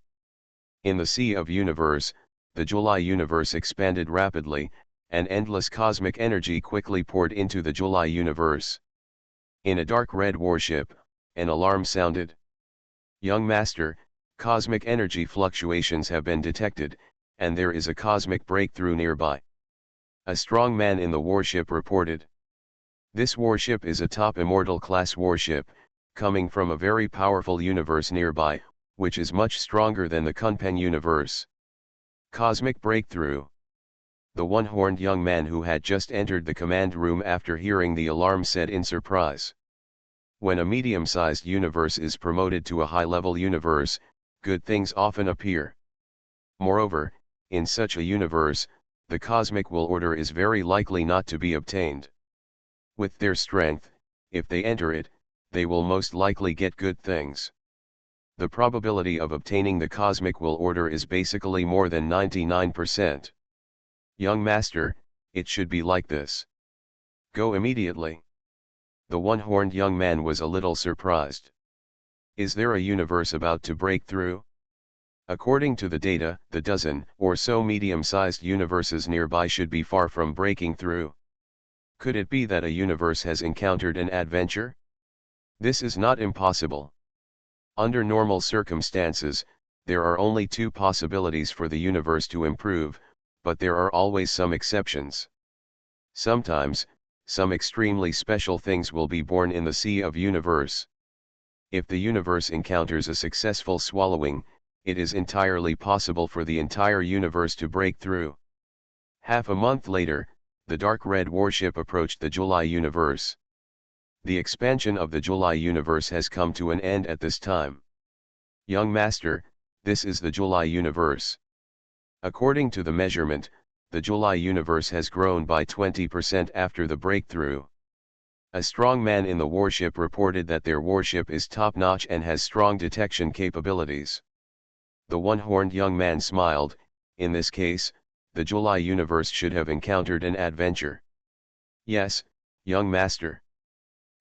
In the Sea of Universe, the July universe expanded rapidly, and endless cosmic energy quickly poured into the July universe. In a dark red warship, an alarm sounded. Young Master, cosmic energy fluctuations have been detected, and there is a cosmic breakthrough nearby. A strong man in the warship reported. This warship is a top immortal class warship, coming from a very powerful universe nearby, which is much stronger than the Kunpeng universe. Cosmic breakthrough. The one-horned young man who had just entered the command room after hearing the alarm said in surprise. When a medium-sized universe is promoted to a high-level universe, good things often appear. Moreover, in such a universe, the cosmic will order is very likely not to be obtained. With their strength, if they enter it, they will most likely get good things. The probability of obtaining the cosmic will order is basically more than 99%. Young Master, it should be like this. Go immediately. The one-horned young man was a little surprised. Is there a universe about to break through? According to the data, the dozen or so medium-sized universes nearby should be far from breaking through. Could it be that a universe has encountered an adventure? This is not impossible. Under normal circumstances, there are only 2 possibilities for the universe to improve, but there are always some exceptions. Sometimes, some extremely special things will be born in the Sea of Universe. If the universe encounters a successful swallowing, it is entirely possible for the entire universe to break through. Half a month later, the dark red warship approached the July universe. The expansion of the July universe has come to an end at this time. Young Master, this is the July universe. According to the measurement, the July universe has grown by 20% after the breakthrough. A strong man in the warship reported that their warship is top-notch and has strong detection capabilities. The one-horned young man smiled. In this case, the July universe should have encountered an adventure. Yes, young master.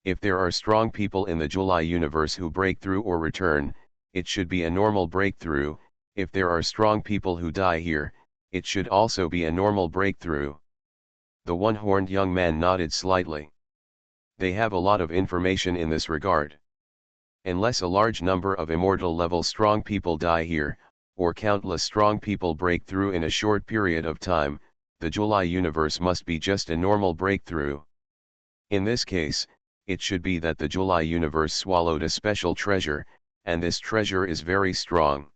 If there are strong people in the July universe who break through or return, it should be a normal breakthrough. If there are strong people who die here, it should also be a normal breakthrough. The one-horned young man nodded slightly. They have a lot of information in this regard. Unless a large number of immortal-level strong people die here, or countless strong people break through in a short period of time, the July universe must be just a normal breakthrough. In this case, it should be that the July universe swallowed a special treasure, and this treasure is very strong.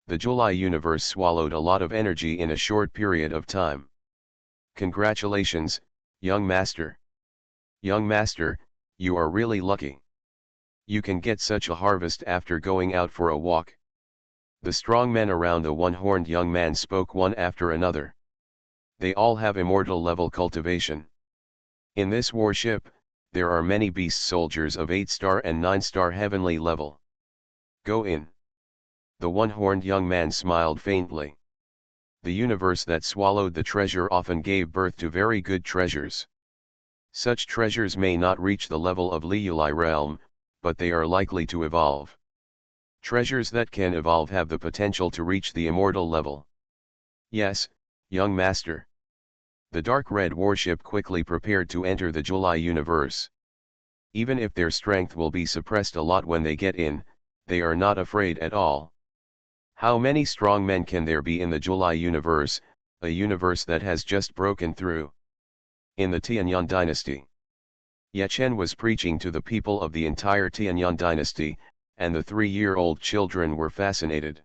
The July universe swallowed a lot of energy in a short period of time. Congratulations, young master. Young master, you are really lucky. You can get such a harvest after going out for a walk. The strong men around the one-horned young man spoke one after another. They all have immortal level cultivation. In this warship, there are many beast soldiers of 8-star and 9-star heavenly level. Go in. The one-horned young man smiled faintly. The universe that swallowed the treasure often gave birth to very good treasures. Such treasures may not reach the level of Liuli realm, but they are likely to evolve. Treasures that can evolve have the potential to reach the immortal level. Yes, young master. The dark red warship quickly prepared to enter the July universe. Even if their strength will be suppressed a lot when they get in, they are not afraid at all. How many strong men can there be in the July universe, a universe that has just broken through? In the Tianyang dynasty, Ye Chen was preaching to the people of the entire Tianyang dynasty, and the 3-year-old children were fascinated.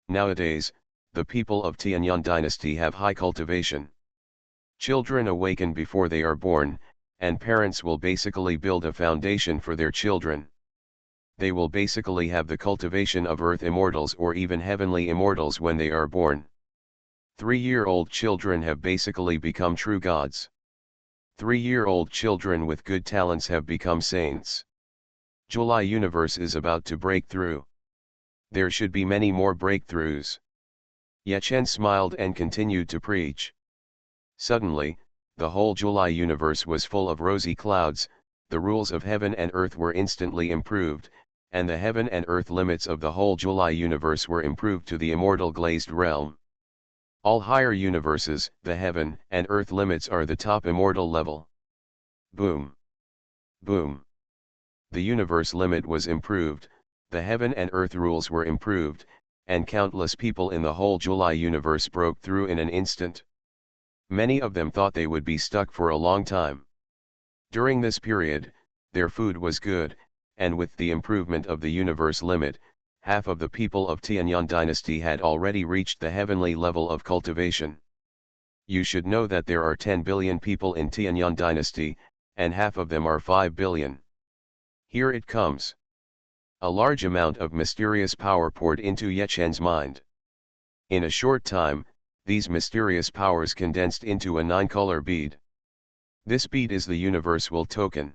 Nowadays, the people of Tianyang dynasty have high cultivation. Children awaken before they are born, and parents will basically build a foundation for their children. They will basically have the cultivation of earth immortals or even heavenly immortals when they are born. 3-year-old children have basically become true gods. 3-year-old children with good talents have become saints. July universe is about to break through. There should be many more breakthroughs. Ye Chen smiled and continued to preach. Suddenly, the whole July universe was full of rosy clouds. The rules of heaven and earth were instantly improved, and the heaven and earth limits of the whole July universe were improved to the immortal glazed realm. All higher universes, the heaven and earth limits are the top immortal level. Boom. Boom. The universe limit was improved, the heaven and earth rules were improved, and countless people in the whole July universe broke through in an instant. Many of them thought they would be stuck for a long time. During this period, their food was good, and with the improvement of the universe limit, half of the people of Tianyang dynasty had already reached the heavenly level of cultivation. You should know that there are 10 billion people in Tianyang dynasty, and half of them are 5 billion. Here it comes. A large amount of mysterious power poured into Ye Chen's mind. In a short time, these mysterious powers condensed into a 9-color bead. This bead is the universal token.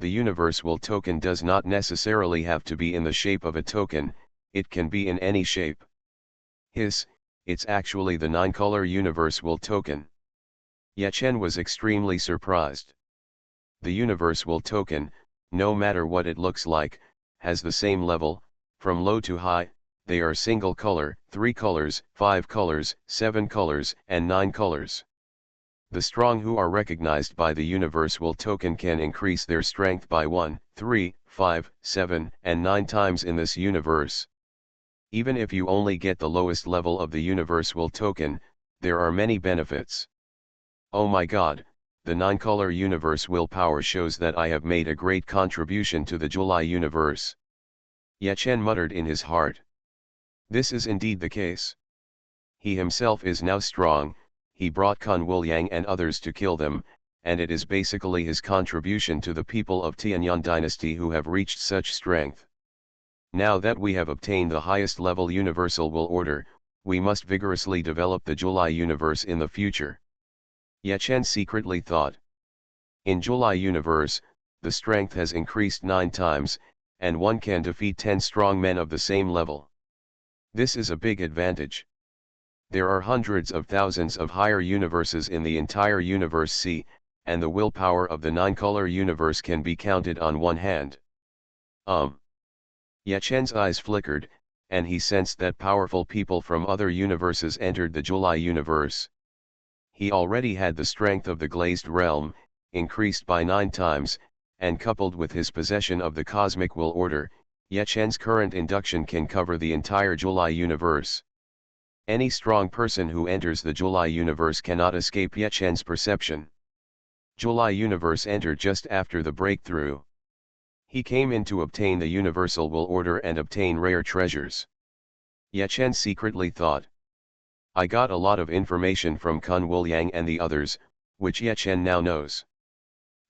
The universal token does not necessarily have to be in the shape of a token, it can be in any shape. It's actually the 9-color universal token. Ye Chen was extremely surprised. The universal token, no matter what it looks like, has the same level, from low to high. They are single color, 3 colors, 5 colors, 7 colors, and 9 colors. The strong who are recognized by the universal token can increase their strength by 1, 3, 5, 7, and 9 times in this universe. Even if you only get the lowest level of the universal token, there are many benefits. Oh my God, the 9-color universe willpower shows that I have made a great contribution to the July universe. Ye Chen muttered in his heart. This is indeed the case. He himself is now strong, he brought Kun Wuliang and others to kill them, and it is basically his contribution to the people of Tianyang dynasty who have reached such strength. Now that we have obtained the highest level universal will order, we must vigorously develop the July universe in the future. Ye Chen secretly thought. In July universe, the strength has increased 9 times, and one can defeat 10 strong men of the same level. This is a big advantage. There are hundreds of thousands of higher universes in the entire universe C, and the willpower of the 9-color universe can be counted on one hand. Ye Chen's eyes flickered, and he sensed that powerful people from other universes entered the July universe. He already had the strength of the glazed realm, increased by 9 times, and coupled with his possession of the cosmic will order, Ye Chen's current induction can cover the entire July universe. Any strong person who enters the July universe cannot escape Ye Chen's perception. July universe entered just after the breakthrough. He came in to obtain the universal will order and obtain rare treasures. Ye Chen secretly thought. I got a lot of information from Kun Wuliang and the others, which Ye Chen now knows.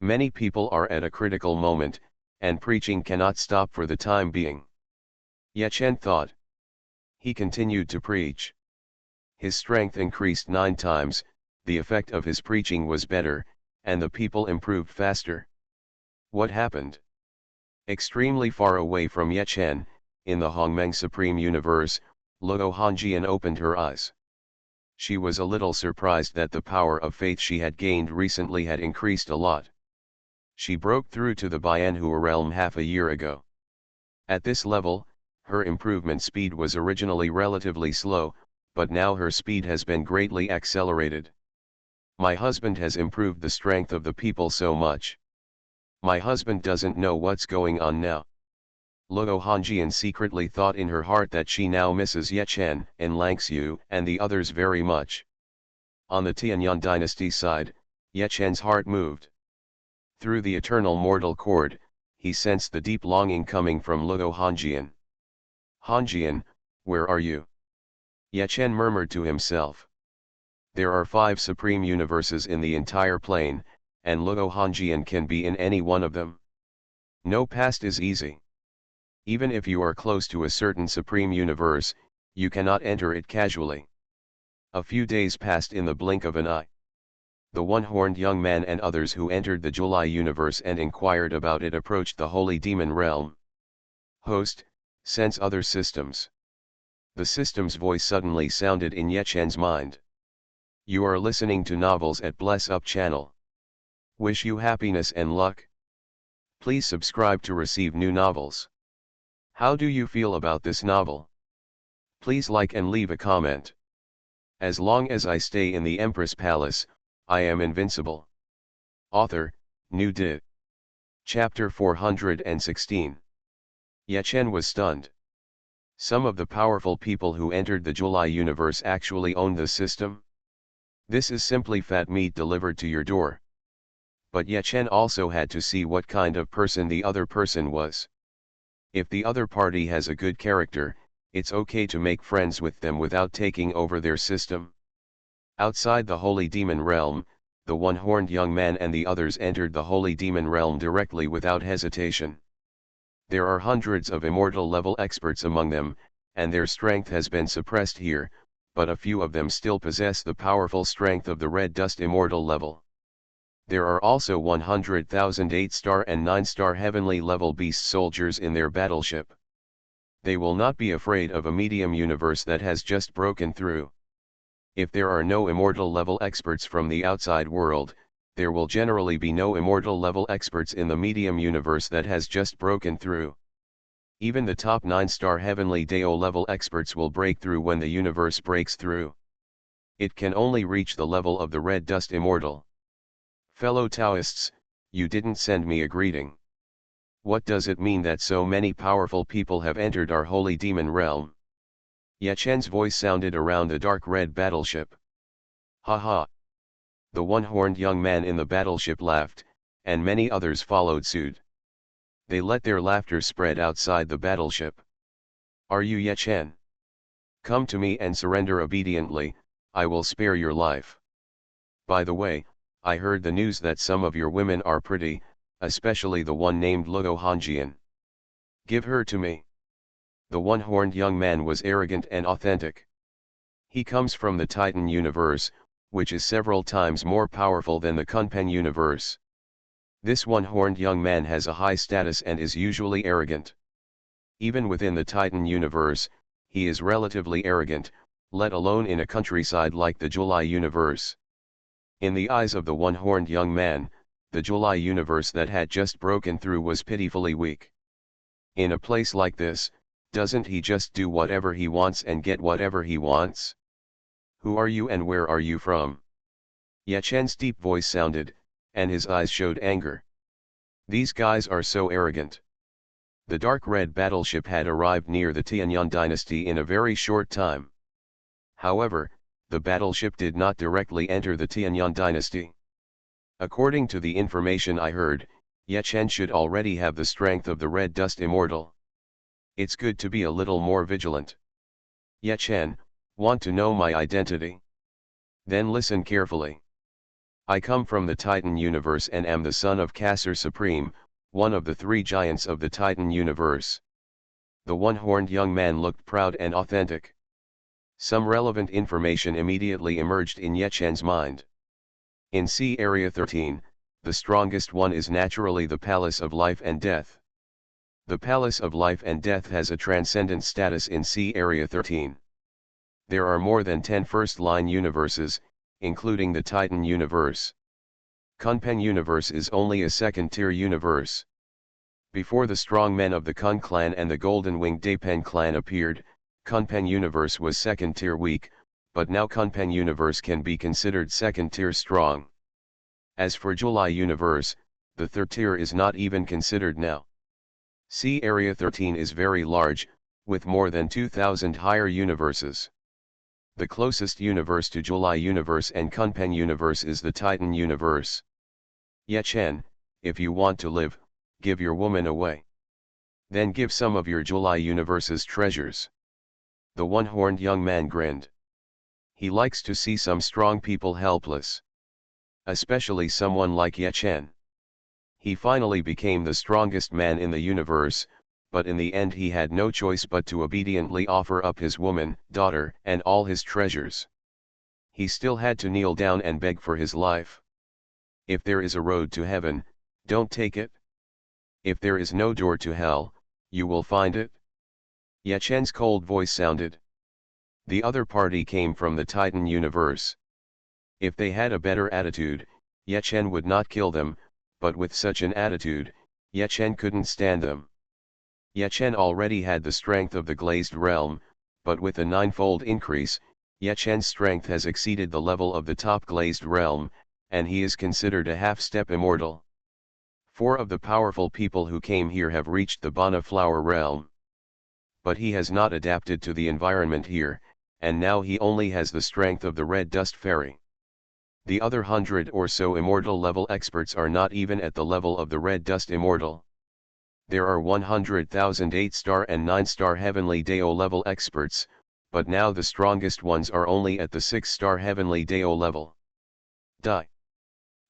Many people are at a critical moment, and preaching cannot stop for the time being. Ye Chen thought. He continued to preach. His strength increased 9 times, the effect of his preaching was better, and the people improved faster. What happened? Extremely far away from Ye Chen, in the Hongmeng Supreme Universe, Luo Hongjian opened her eyes. She was a little surprised that the power of faith she had gained recently had increased a lot. She broke through to the Bianhua realm half a year ago. At this level, her improvement speed was originally relatively slow, but now her speed has been greatly accelerated. My husband has improved the strength of the people so much. My husband doesn't know what's going on now. Luo Hongjian secretly thought in her heart that she now misses Ye Chen and Langxiu and the others very much. On the Tianyang dynasty side, Ye Chen's heart moved. Through the eternal mortal cord, he sensed the deep longing coming from Luo Hongjian. Hongjian, where are you? Ye Chen murmured to himself. There are 5 supreme universes in the entire plane, and Luo Hongjian can be in any one of them. No past is easy. Even if you are close to a certain supreme universe, you cannot enter it casually. A few days passed in the blink of an eye. The one-horned young man and others who entered the July universe and inquired about it approached the holy demon realm. Host, sense other systems. The system's voice suddenly sounded in Ye Chen's mind. You are listening to novels at Bless Up channel. Wish you happiness and luck. Please subscribe to receive new novels. How do you feel about this novel? Please like and leave a comment. As long as I stay in the Empress Palace, I am invincible. Author, New Did. Chapter 416. Ye Chen was stunned. Some of the powerful people who entered the July universe actually owned the system. This is simply fat meat delivered to your door. But Ye Chen also had to see what kind of person the other person was. If the other party has a good character, it's okay to make friends with them without taking over their system. Outside the holy demon realm, the one-horned young man and the others entered the holy demon realm directly without hesitation. There are hundreds of immortal level experts among them, and their strength has been suppressed here, but a few of them still possess the powerful strength of the red dust immortal level. There are also 100,000 8-star and 9-star heavenly level beast soldiers in their battleship. They will not be afraid of a medium universe that has just broken through. If there are no immortal level experts from the outside world, there will generally be no immortal level experts in the medium universe that has just broken through. Even the top 9-star heavenly Dao level experts will break through when the universe breaks through. It can only reach the level of the red dust immortal. Fellow Taoists, you didn't send me a greeting. What does it mean that so many powerful people have entered our holy demon realm? Ye Chen's voice sounded around the dark red battleship. Ha ha! The one-horned young man in the battleship laughed, and many others followed suit. They let their laughter spread outside the battleship. Are you Ye Chen? Come to me and surrender obediently, I will spare your life. By the way, I heard the news that some of your women are pretty, especially the one named Luo Hanjian. Give her to me. The one-horned young man was arrogant and authentic. He comes from the Titan universe, which is several times more powerful than the Kunpeng universe. This one-horned young man has a high status and is usually arrogant. Even within the Titan universe, he is relatively arrogant, let alone in a countryside like the July universe. In the eyes of the one-horned young man, the July universe that had just broken through was pitifully weak. In a place like this, doesn't he just do whatever he wants and get whatever he wants? Who are you and where are you from? Ye Chen's deep voice sounded, and his eyes showed anger. These guys are so arrogant. The dark red battleship had arrived near the Tianyang dynasty in a very short time. However, the battleship did not directly enter the Tianyang dynasty. According to the information I heard, Ye Chen should already have the strength of the Red Dust Immortal. It's good to be a little more vigilant. Ye Chen, want to know my identity? Then listen carefully. I come from the Titan universe and am the son of Kasser Supreme, one of the three giants of the Titan universe. The one-horned young man looked proud and authentic. Some relevant information immediately emerged in Ye Chen's mind. In Sea Area 13, the strongest one is naturally the Palace of Life and Death. The Palace of Life and Death has a transcendent status in Sea Area 13. There are more than 10 first-line universes, including the Titan universe. Kunpeng universe is only a second-tier universe. Before the strong men of the Kun clan and the golden-winged Dapeng clan appeared, Kunpeng universe was second-tier weak, but now Kunpeng universe can be considered second-tier strong. As for July universe, the third tier is not even considered now. Sea Area 13 is very large, with more than 2,000 higher universes. The closest universe to July universe and Kunpeng universe is the Titan universe. Ye Chen, if you want to live, give your woman away. Then give some of your July universe's treasures. The one-horned young man grinned. He likes to see some strong people helpless. Especially someone like Ye Chen. He finally became the strongest man in the universe, but in the end he had no choice but to obediently offer up his woman, daughter, and all his treasures. He still had to kneel down and beg for his life. If there is a road to heaven, don't take it. If there is no door to hell, you will find it. Ye Chen's cold voice sounded. The other party came from the Titan universe. If they had a better attitude, Ye Chen would not kill them, but with such an attitude, Ye Chen couldn't stand them. Ye Chen already had the strength of the glazed realm, but with a ninefold increase, Ye Chen's strength has exceeded the level of the top glazed realm, and he is considered a half-step immortal. 4 of the powerful people who came here have reached the Bana flower realm. But he has not adapted to the environment here, and now he only has the strength of the red dust fairy. The other 100 or so immortal level experts are not even at the level of the red dust immortal. There are 100,000 8-star and 9-star heavenly Dao level experts, but now the strongest ones are only at the 6-star heavenly Dao level. Die.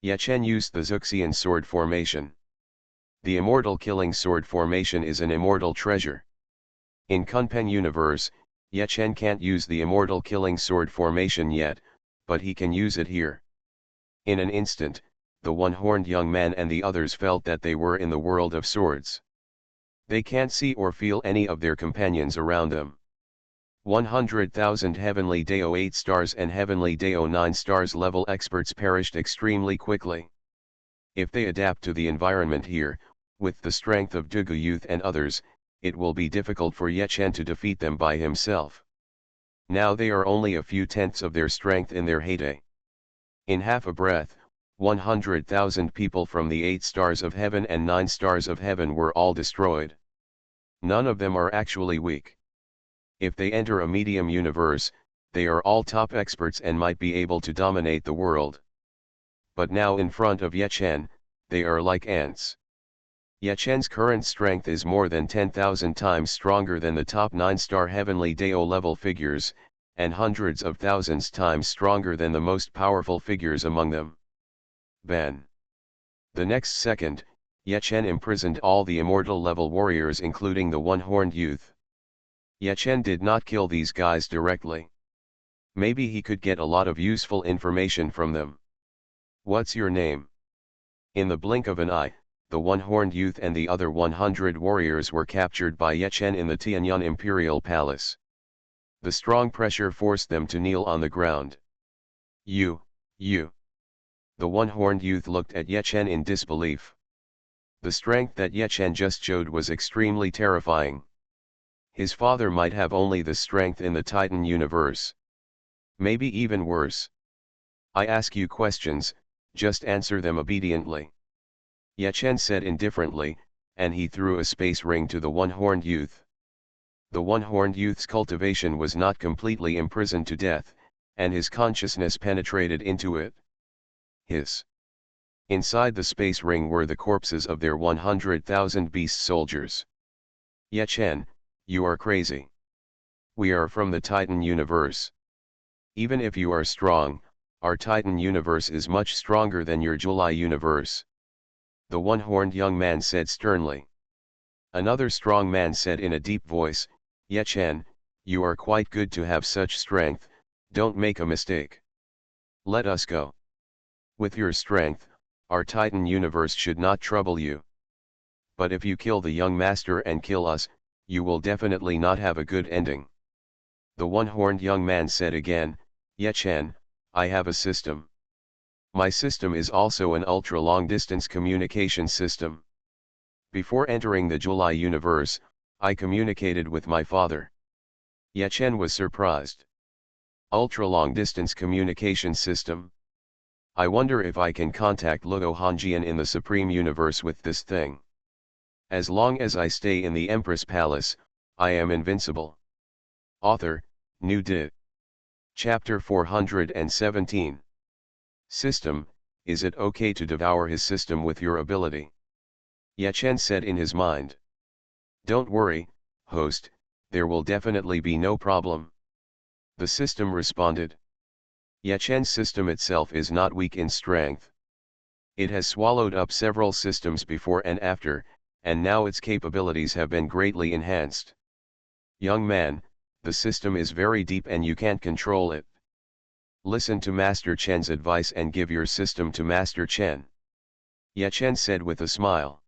Ye Chen used the Xuxian sword formation. The immortal killing sword formation is an immortal treasure. In Kunpeng universe, Ye Chen can't use the immortal killing sword formation yet, but he can use it here. In an instant, the one-horned young man and the others felt that they were in the world of swords. They can't see or feel any of their companions around them. 100,000 heavenly Dao 8 stars and heavenly Dao 9 stars level experts perished extremely quickly. If they adapt to the environment here, with the strength of Dugu Youth and others, it will be difficult for Ye Chen to defeat them by himself. Now they are only a few tenths of their strength in their heyday. In half a breath, 100,000 people from the 8 stars of heaven and 9 stars of heaven were all destroyed. None of them are actually weak. If they enter a medium universe, they are all top experts and might be able to dominate the world. But now in front of Ye Chen, they are like ants. Ye Chen's current strength is more than 10,000 times stronger than the top 9-star heavenly Dao level figures, and hundreds of thousands times stronger than the most powerful figures among them. Ben. The next second, Ye Chen imprisoned all the immortal level warriors including the one-horned youth. Ye Chen did not kill these guys directly. Maybe he could get a lot of useful information from them. What's your name? In the blink of an eye, the one-horned youth and the other 100 warriors were captured by Ye Chen in the Tianyang Imperial Palace. The strong pressure forced them to kneel on the ground. You. The one-horned youth looked at Ye Chen in disbelief. The strength that Ye Chen just showed was extremely terrifying. His father might have only the strength in the Titan universe. Maybe even worse. I ask you questions, just answer them obediently. Ye Chen said indifferently, and he threw a space ring to the one-horned youth. The one-horned youth's cultivation was not completely imprisoned to death, and his consciousness penetrated into it. Inside the space ring were the corpses of their 100,000 beast soldiers. Ye Chen, you are crazy. We are from the Titan universe. Even if you are strong, our Titan universe is much stronger than your July universe. The one-horned young man said sternly. Another strong man said in a deep voice, Ye Chen, you are quite good to have such strength, don't make a mistake. Let us go. With your strength, our Titan universe should not trouble you. But if you kill the young master and kill us, you will definitely not have a good ending. The one-horned young man said again, Ye Chen, I have a system. My system is also an ultra-long-distance communication system. Before entering the July universe, I communicated with my father. Ye Chen was surprised. Ultra-long-distance communication system. I wonder if I can contact Luo Hongjian in the Supreme Universe with this thing. As long as I stay in the Empress Palace, I am invincible. Author, New Di. Chapter 417. System, is it okay to devour his system with your ability? Ye Chen said in his mind. Don't worry, host, there will definitely be no problem. The system responded. Ye Chen's system itself is not weak in strength. It has swallowed up several systems before and after, and now its capabilities have been greatly enhanced. Young man, the system is very deep and you can't control it. Listen to Master Chen's advice and give your system to Master Chen. Ye Chen said with a smile.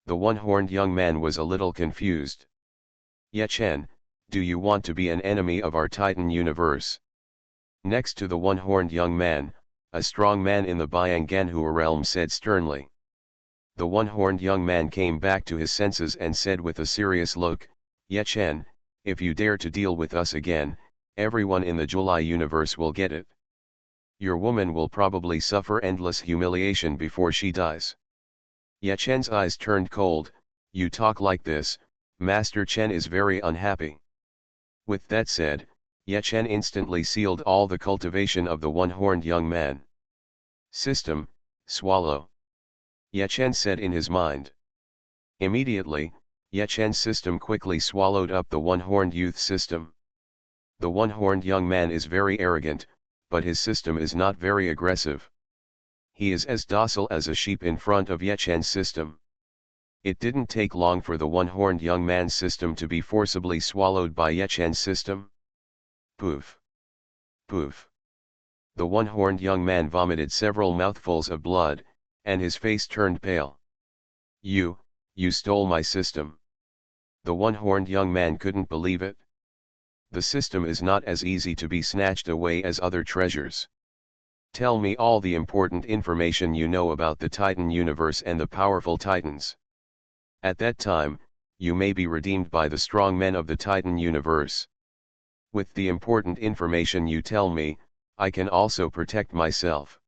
The one-horned young man was a little confused. Ye Chen, do you want to be an enemy of our Titan universe? Next to the one-horned young man, a strong man in the Bianganhua realm said sternly. The one-horned young man came back to his senses and said with a serious look, Ye Chen, if you dare to deal with us again, everyone in the July universe will get it. Your woman will probably suffer endless humiliation before she dies. Ye Chen's eyes turned cold. You talk like this, Master Chen is very unhappy. With that said, Ye Chen instantly sealed all the cultivation of the one-horned young man. System, swallow. Ye Chen said in his mind. Immediately, Ye Chen's system quickly swallowed up the one-horned youth system. The one-horned young man is very arrogant, but his system is not very aggressive. He is as docile as a sheep in front of Ye Chen's system. It didn't take long for the one-horned young man's system to be forcibly swallowed by Ye Chen's system. Poof. Poof. The one-horned young man vomited several mouthfuls of blood, and his face turned pale. You stole my system. The one-horned young man couldn't believe it. The system is not as easy to be snatched away as other treasures. Tell me all the important information you know about the Titan universe and the powerful Titans. At that time, you may be redeemed by the strong men of the Titan universe. With the important information you tell me, I can also protect myself.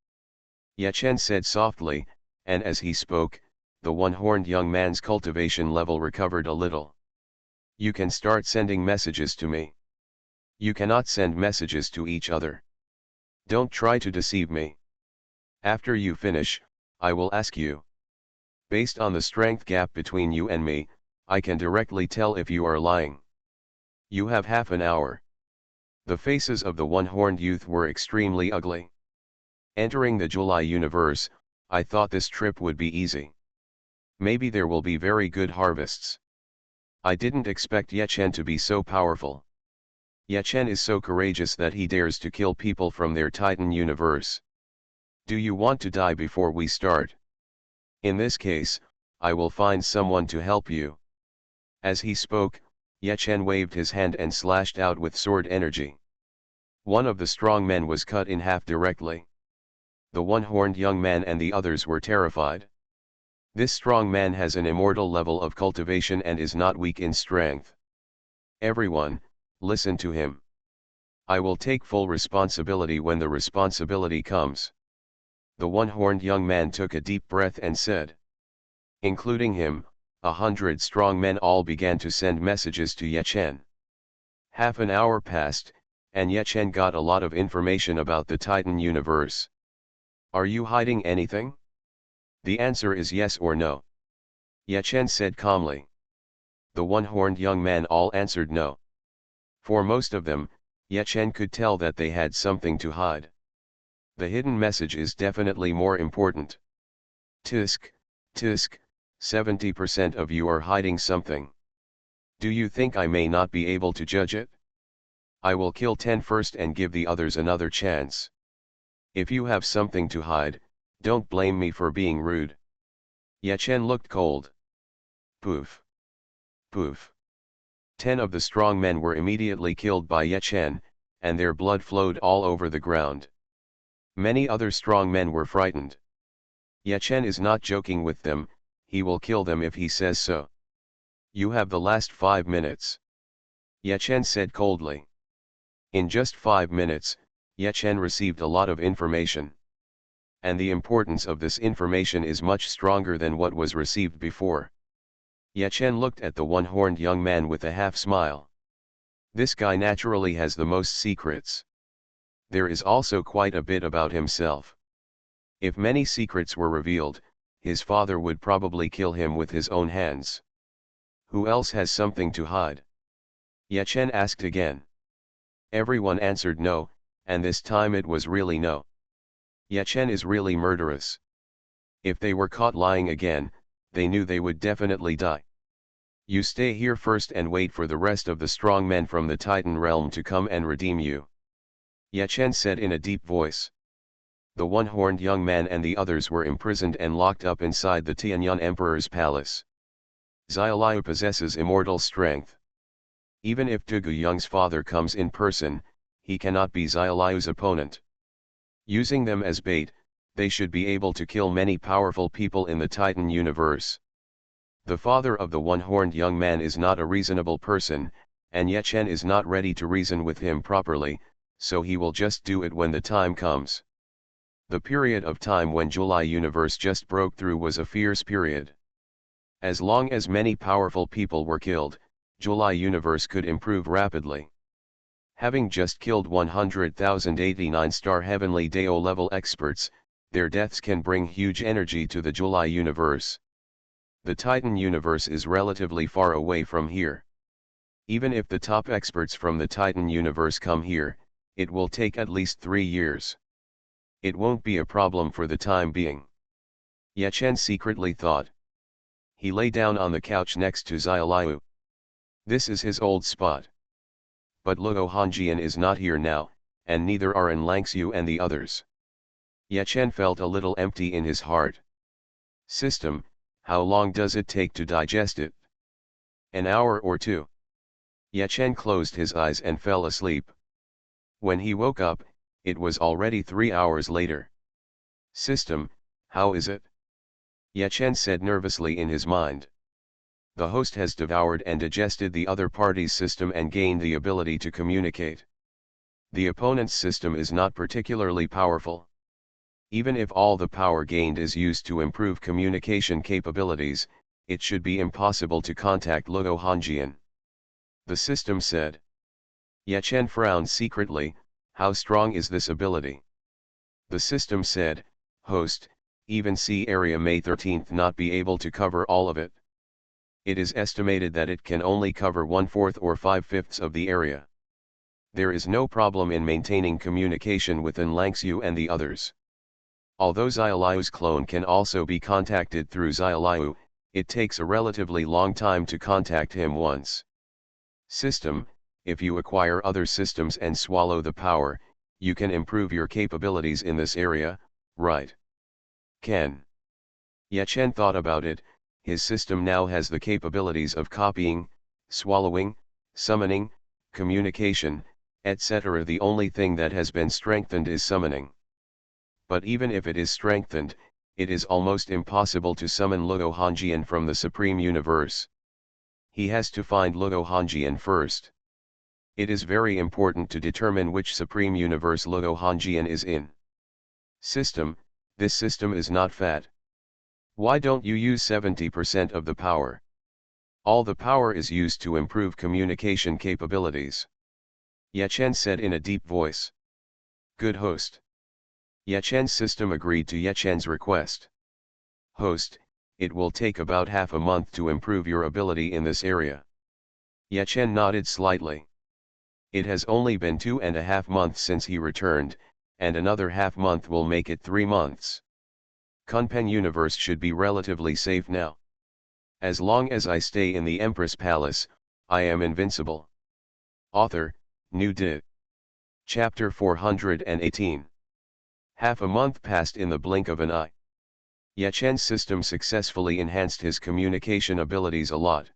Ye Chen said softly, and as he spoke, the one-horned young man's cultivation level recovered a little. You can start sending messages to me. You cannot send messages to each other. Don't try to deceive me. After you finish, I will ask you. Based on the strength gap between you and me, I can directly tell if you are lying. You have half an hour. The faces of the one-horned youth were extremely ugly. Entering the July universe, I thought this trip would be easy. Maybe there will be very good harvests. I didn't expect Ye Chen to be so powerful. Ye Chen is so courageous that he dares to kill people from their Titan universe. Do you want to die before we start? In this case, I will find someone to help you. As he spoke, Ye Chen waved his hand and slashed out with sword energy. One of the strong men was cut in half directly. The one-horned young man and the others were terrified. This strong man has an immortal level of cultivation and is not weak in strength. Everyone, listen to him. I will take full responsibility when the responsibility comes. The one-horned young man took a deep breath and said. Including him, 100 strong men all began to send messages to Ye Chen. Half an hour passed, and Ye Chen got a lot of information about the Titan universe. Are you hiding anything? The answer is yes or no. Ye Chen said calmly. The one-horned young man all answered no. For most of them, Ye Chen could tell that they had something to hide. The hidden message is definitely more important. Tisk, tisk, 70% of you are hiding something. Do you think I may not be able to judge it? I will kill 10 first and give the others another chance. If you have something to hide, don't blame me for being rude. Ye Chen looked cold. Poof. Poof. 10 of the strong men were immediately killed by Ye Chen, and their blood flowed all over the ground. Many other strong men were frightened. Ye Chen is not joking with them, he will kill them if he says so. You have the last 5 minutes. Ye Chen said coldly. In just 5 minutes, Ye Chen received a lot of information. And the importance of this information is much stronger than what was received before. Ye Chen looked at the one-horned young man with a half-smile. This guy naturally has the most secrets. There is also quite a bit about himself. If many secrets were revealed, his father would probably kill him with his own hands. Who else has something to hide? Ye Chen asked again. Everyone answered no, and this time it was really no. Ye Chen is really murderous. If they were caught lying again, they knew they would definitely die. You stay here first and wait for the rest of the strong men from the Titan realm to come and redeem you. Ye Chen said in a deep voice. The one-horned young man and the others were imprisoned and locked up inside the Tianyuan Emperor's palace. Xiaoliu possesses immortal strength. Even if Dugu Yang's father comes in person, he cannot be Xiaoliu's opponent. Using them as bait, they should be able to kill many powerful people in the Titan universe. The father of the one-horned young man is not a reasonable person, and Ye Chen is not ready to reason with him properly, so he will just do it when the time comes. The period of time when July universe just broke through was a fierce period. As long as many powerful people were killed, July universe could improve rapidly. Having just killed 100,089 heavenly Dao level experts, their deaths can bring huge energy to the July universe. The Titan universe is relatively far away from here. Even if the top experts from the Titan universe come here, it will take at least 3 years. It won't be a problem for the time being. Ye Chen secretly thought. He lay down on the couch next to Xiaoliu. This is his old spot. But Luo Hongjian is not here now, and neither are Langxiu and the others. Ye Chen felt a little empty in his heart. System, how long does it take to digest it? An hour or 2. Ye Chen closed his eyes and fell asleep. When he woke up, it was already 3 hours later. System, how is it? Ye Chen said nervously in his mind. The host has devoured and digested the other party's system and gained the ability to communicate. The opponent's system is not particularly powerful. Even if all the power gained is used to improve communication capabilities, it should be impossible to contact Luo Hongjian. The system said. Ye Chen frowned secretly. How strong is this ability? The system said, host, even sea area May 13th not be able to cover all of it. It is estimated that it can only cover 1/4 or 5/5 of the area. There is no problem in maintaining communication with Enlangsu and the others. Although Xiaoliu's clone can also be contacted through Xiaoliu, it takes a relatively long time to contact him once. System: if you acquire other systems and swallow the power, you can improve your capabilities in this area, right? Can. Ye Chen thought about it. His system now has the capabilities of copying, swallowing, summoning, communication, etc. The only thing that has been strengthened is summoning. But even if it is strengthened, it is almost impossible to summon Luo Hongjian from the Supreme Universe. He has to find Luo Hongjian first. It is very important to determine which Supreme Universe Luo Hongjian is in. System: this system is not fat. Why don't you use 70% of the power? All the power is used to improve communication capabilities. Ye Chen said in a deep voice. Good host. Ye Chen's system agreed to Ye Chen's request. Host: it will take about half a month to improve your ability in this area. Ye Chen nodded slightly. It has only been 2.5 months since he returned, and another half month will make it 3 months. Kunpeng Universe should be relatively safe now. As long as I stay in the Empress Palace, I am invincible. Author, New Di. Chapter 418. Half a month passed in the blink of an eye. Ye Chen's system successfully enhanced his communication abilities a lot.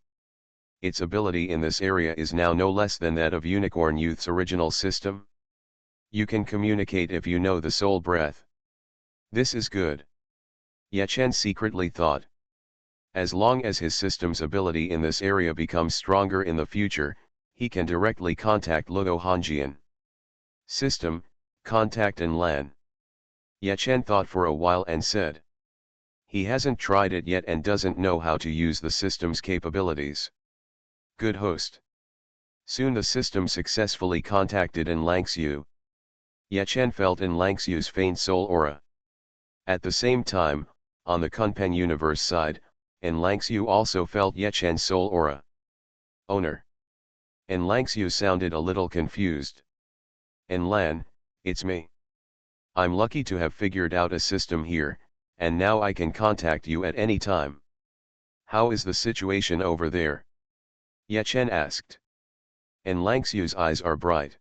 Its ability in this area is now no less than that of Unicorn Youth's original system. You can communicate if you know the soul breath. This is good. Ye Chen secretly thought. As long as his system's ability in this area becomes stronger in the future, he can directly contact Luo Hongjian. System: contact Enlan. Ye Chen thought for a while and said. He hasn't tried it yet and doesn't know how to use the system's capabilities. Good host. Soon the system successfully contacted Enlangsu. Ye Chen felt Enlangsu's faint soul aura. At the same time, on the Kunpeng Universe side, Enlangsu also felt Ye Chen's soul aura. Owner. Enlangsu sounded a little confused. Enlan, it's me. I'm lucky to have figured out a system here, and now I can contact you at any time. How is the situation over there? Ye Chen asked. Enlangsu's eyes are bright.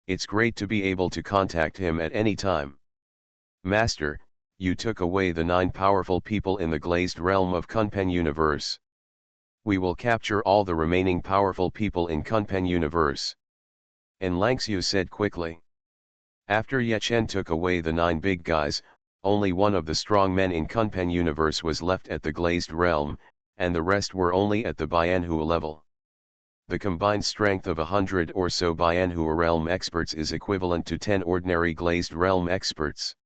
It's great to be able to contact him at any time. Master, you took away the 9 powerful people in the glazed realm of Kunpeng Universe. We will capture all the remaining powerful people in Kunpeng Universe. Enlangsu said quickly. After Ye Chen took away the 9 big guys, only one of the strong men in Kunpeng Universe was left at the glazed realm, and the rest were only at the Bianhu level. The combined strength of 100 or so Bianhu realm experts is equivalent to 10 ordinary glazed realm experts.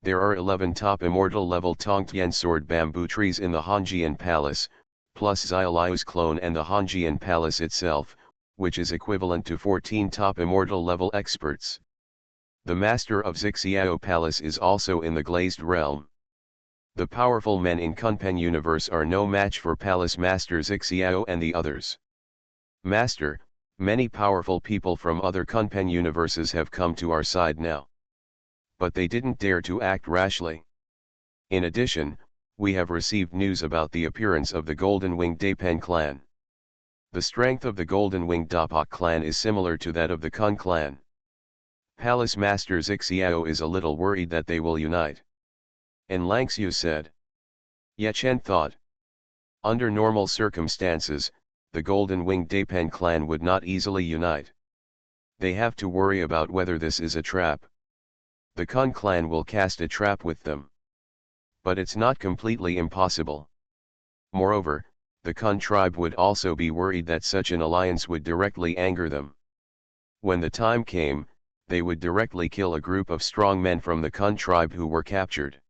There are 11 top immortal level Tongtian sword bamboo trees in the Hongjian Palace, plus Xiaoliu's clone and the Hongjian Palace itself, which is equivalent to 14 top immortal level experts. The master of Xiao Palace is also in the glazed realm. The powerful men in Kunpeng Universe are no match for Palace Master Xiao and the others. Master, many powerful people from other Kunpeng universes have come to our side now. But they didn't dare to act rashly. In addition, we have received news about the appearance of the Golden Winged Dapen clan. The strength of the Golden Winged Dapak clan is similar to that of the Kun clan. Palace Master Xiao is a little worried that they will unite. Enlangsu said. Ye Chen thought. Under normal circumstances, the Golden Winged Dapen clan would not easily unite. They have to worry about whether this is a trap. The Kun clan will cast a trap with them. But it's not completely impossible. Moreover, the Kun tribe would also be worried that such an alliance would directly anger them. When the time came, they would directly kill a group of strong men from the Kun tribe who were captured.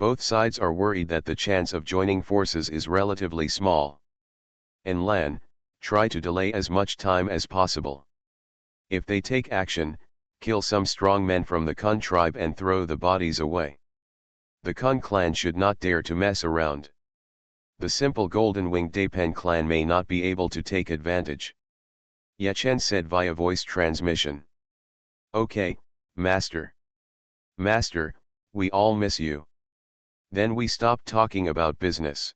Both sides are worried that the chance of joining forces is relatively small. Enlan, try to delay as much time as possible. If they take action, kill some strong men from the Kun tribe and throw the bodies away. The Kun clan should not dare to mess around. The simple Golden Winged Dapen clan may not be able to take advantage. Ye Chen said via voice transmission. Okay, Master. Master, we all miss you. Then we stopped talking about business.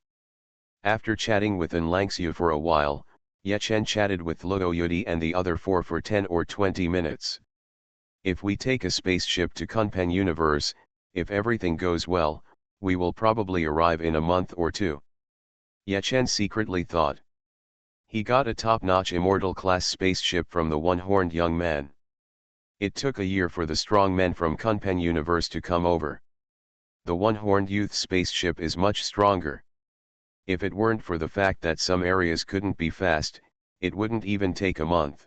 After chatting with An Langxiu for a while, Ye Chen chatted with Luo Yudi and the other four for 10 or 20 minutes. If we take a spaceship to Kunpeng universe, if everything goes well, we will probably arrive in a month or two. Ye Chen secretly thought. He got a top-notch immortal-class spaceship from the one-horned young man. It took a year for the strong men from Kunpeng universe to come over. The one-horned youth spaceship is much stronger. If it weren't for the fact that some areas couldn't be fast, it wouldn't even take a month.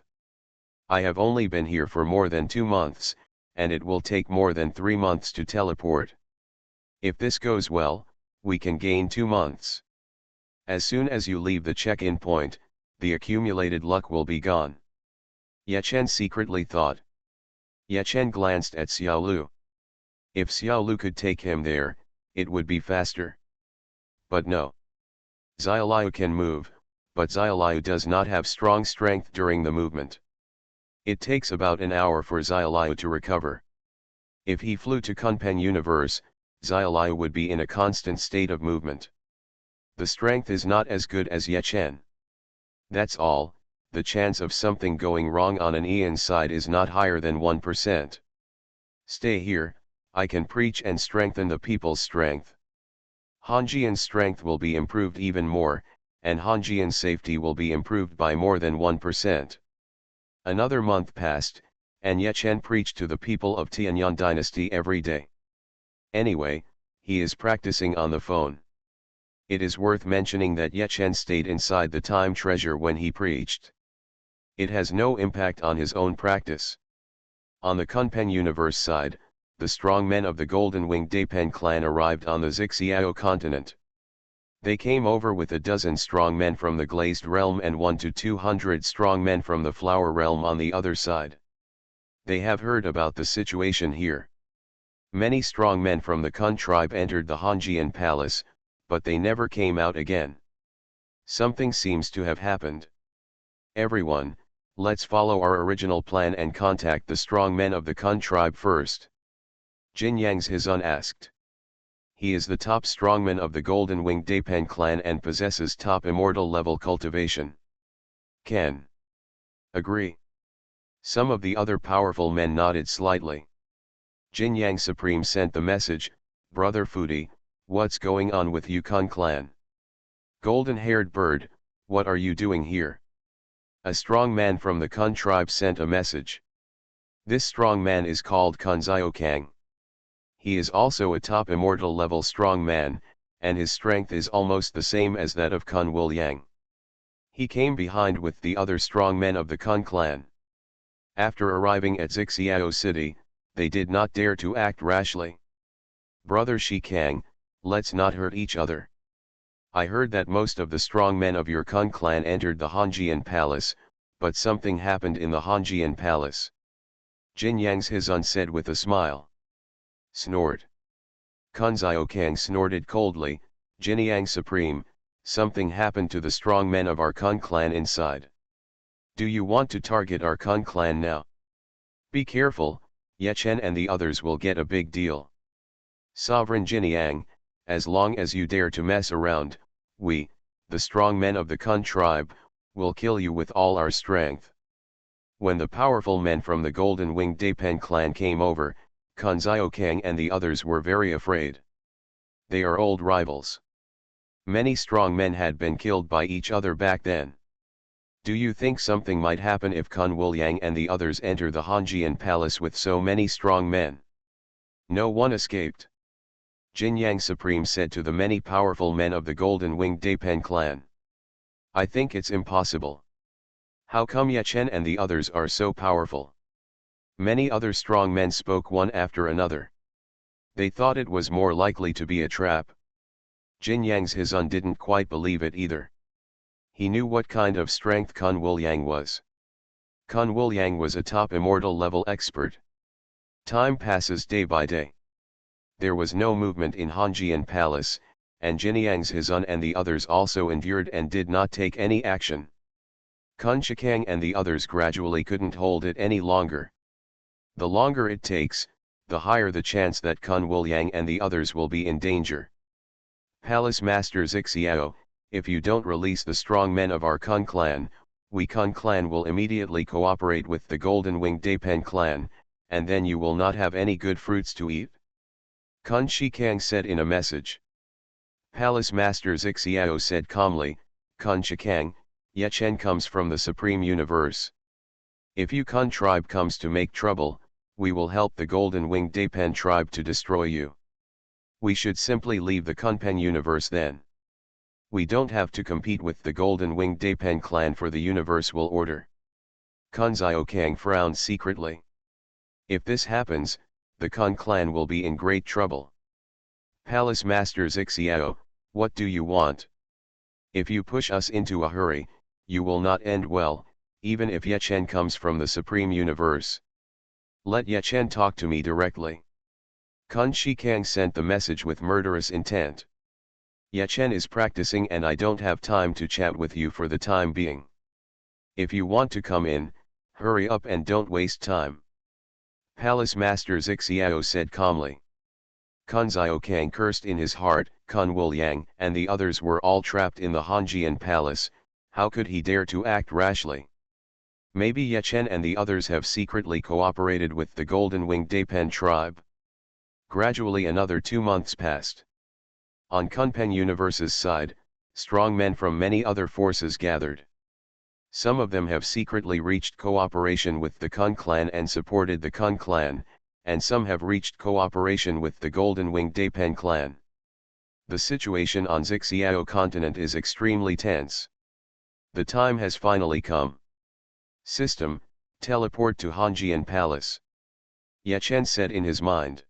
I have only been here for more than 2 months, and it will take more than 3 months to teleport. If this goes well, we can gain 2 months. As soon as you leave the check-in point, the accumulated luck will be gone. Ye Chen secretly thought. Ye Chen glanced at Xiaolu. If Xiaolu could take him there, it would be faster. But no. Xiaolu can move, but Xiaolu does not have strong strength during the movement. It takes about an hour for Xiaolu to recover. If he flew to Kunpeng universe, Xiaolu would be in a constant state of movement. The strength is not as good as Ye Chen. That's all, the chance of something going wrong on an Ian side is not higher than 1%. Stay here, I can preach and strengthen the people's strength. Hanjian's strength will be improved even more, and Hanjian's safety will be improved by more than 1%. Another month passed, and Ye Chen preached to the people of Tianyang dynasty every day. Anyway, he is practicing on the phone. It is worth mentioning that Ye Chen stayed inside the time treasure when he preached. It has no impact on his own practice. On the Kunpeng universe side, the strong men of the Golden Winged Daipen clan arrived on the Xiao continent. They came over with a dozen strong men from the Glazed realm and 1 to 200 strong men from the Flower realm on the other side. They have heard about the situation here. Many strong men from the Kun tribe entered the Hanjian Palace, but they never came out again. Something seems to have happened. Everyone, let's follow our original plan and contact the strong men of the Kun tribe first. Jin Yang's Hizun asked. He is the top strongman of the Golden Winged Daipen clan and possesses top immortal level cultivation. Can agree. Some of the other powerful men nodded slightly. Jin Yang Supreme sent the message, Brother Fudi, what's going on with Yukon clan? Golden-haired bird, what are you doing here? A strong man from the Kun tribe sent a message. This strong man is called Kun Xiaokang. He is also a top immortal level strong man, and his strength is almost the same as that of Kun Wuliang. He came behind with the other strong men of the Kun clan. After arriving at Xiao city, they did not dare to act rashly. Brother Shikang, let's not hurt each other. I heard that most of the strong men of your Kun clan entered the Hanjian Palace, but something happened in the Hanjian Palace. Jin Yang's Hizun said with a smile. Snort. Kun Xiaokang snorted coldly, Jin Yang Supreme, something happened to the strong men of our Kun clan inside. Do you want to target our Kun clan now? Be careful, Ye Chen and the others will get a big deal. Sovereign Jin Yang, as long as you dare to mess around, we, the strong men of the Kun tribe, will kill you with all our strength. When the powerful men from the Golden Winged Daipen clan came over, Kun Xiaokang and the others were very afraid. They are old rivals. Many strong men had been killed by each other back then. Do you think something might happen if Kun Wuliang and the others enter the Hanjian Palace with so many strong men? No one escaped. Jin Yang Supreme said to the many powerful men of the Golden Winged Daipen clan. I think it's impossible. How come Ye Chen and the others are so powerful? Many other strong men spoke one after another. They thought it was more likely to be a trap. Jin Yang's Hizun didn't quite believe it either. He knew what kind of strength Kun Wuliang was. Kun Wuliang was a top immortal level expert. Time passes day by day. There was no movement in Hanjian Palace, and Jin Yang's Hizun and the others also endured and did not take any action. Kun Shikang and the others gradually couldn't hold it any longer. The longer it takes, the higher the chance that Kun Wuliang and the others will be in danger. Palace Master Xiao, if you don't release the strong men of our Kun clan, we Kun clan will immediately cooperate with the Golden Winged Dapen clan, and then you will not have any good fruits to eat. Kun Shikang said in a message. Palace Master Xiao said calmly, Kun Shikang, Yechen comes from the Supreme Universe. If you Kun tribe comes to make trouble, we will help the Golden Winged Dapen tribe to destroy you. We should simply leave the Kunpen universe then. We don't have to compete with the Golden Winged Dapen clan for the universal order. Kun Xiaokang frowned secretly. If this happens, the Kun clan will be in great trouble. Palace Master Xiao, what do you want? If you push us into a hurry, you will not end well, even if Yechen comes from the Supreme Universe. Let Yechen talk to me directly. Kun Shikang sent the message with murderous intent. Yechen is practicing and I don't have time to chat with you for the time being. If you want to come in, hurry up and don't waste time. Palace Master Xiao said calmly. Kun Xiaokang cursed in his heart, Kun Wuliang and the others were all trapped in the Hanjian Palace, how could he dare to act rashly? Maybe Yechen and the others have secretly cooperated with the Golden Winged Dapen tribe. Gradually another 2 months passed. On Kunpen Universe's side, strong men from many other forces gathered. Some of them have secretly reached cooperation with the Kun clan and supported the Kun clan, and some have reached cooperation with the Golden Winged Dapen clan. The situation on Xiao continent is extremely tense. The time has finally come. System, teleport to Hanjian Palace. Yechen said in his mind.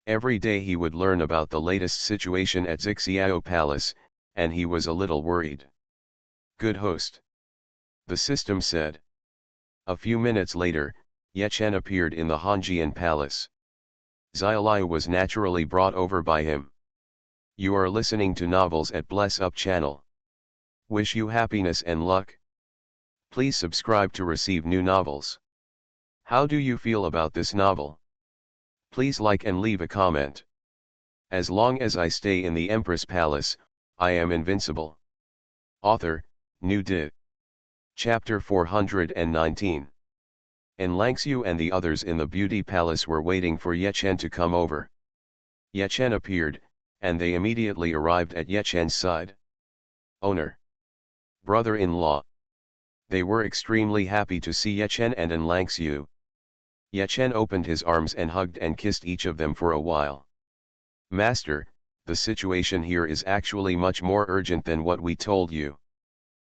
Every day he would learn about the latest situation at Xiao Palace, and he was a little worried. Good host. The system said. A few minutes later, Yechen appeared in the Hanjian Palace. Xiaolai was naturally brought over by him. You are listening to novels at Bless Up channel. Wish you happiness and luck. Please subscribe to receive new novels. How do you feel about this novel? Please like and leave a comment. As long as I stay in the Empress Palace, I am invincible. Author, New Dit. Chapter 419. En Langxiu and the others in the beauty palace were waiting for Yechen to come over. Yechen appeared, and they immediately arrived at Yechen's side. Owner. Brother-in-law. They were extremely happy to see Yechen and En Langxiu. Yechen opened his arms and hugged and kissed each of them for a while. Master, the situation here is actually much more urgent than what we told you.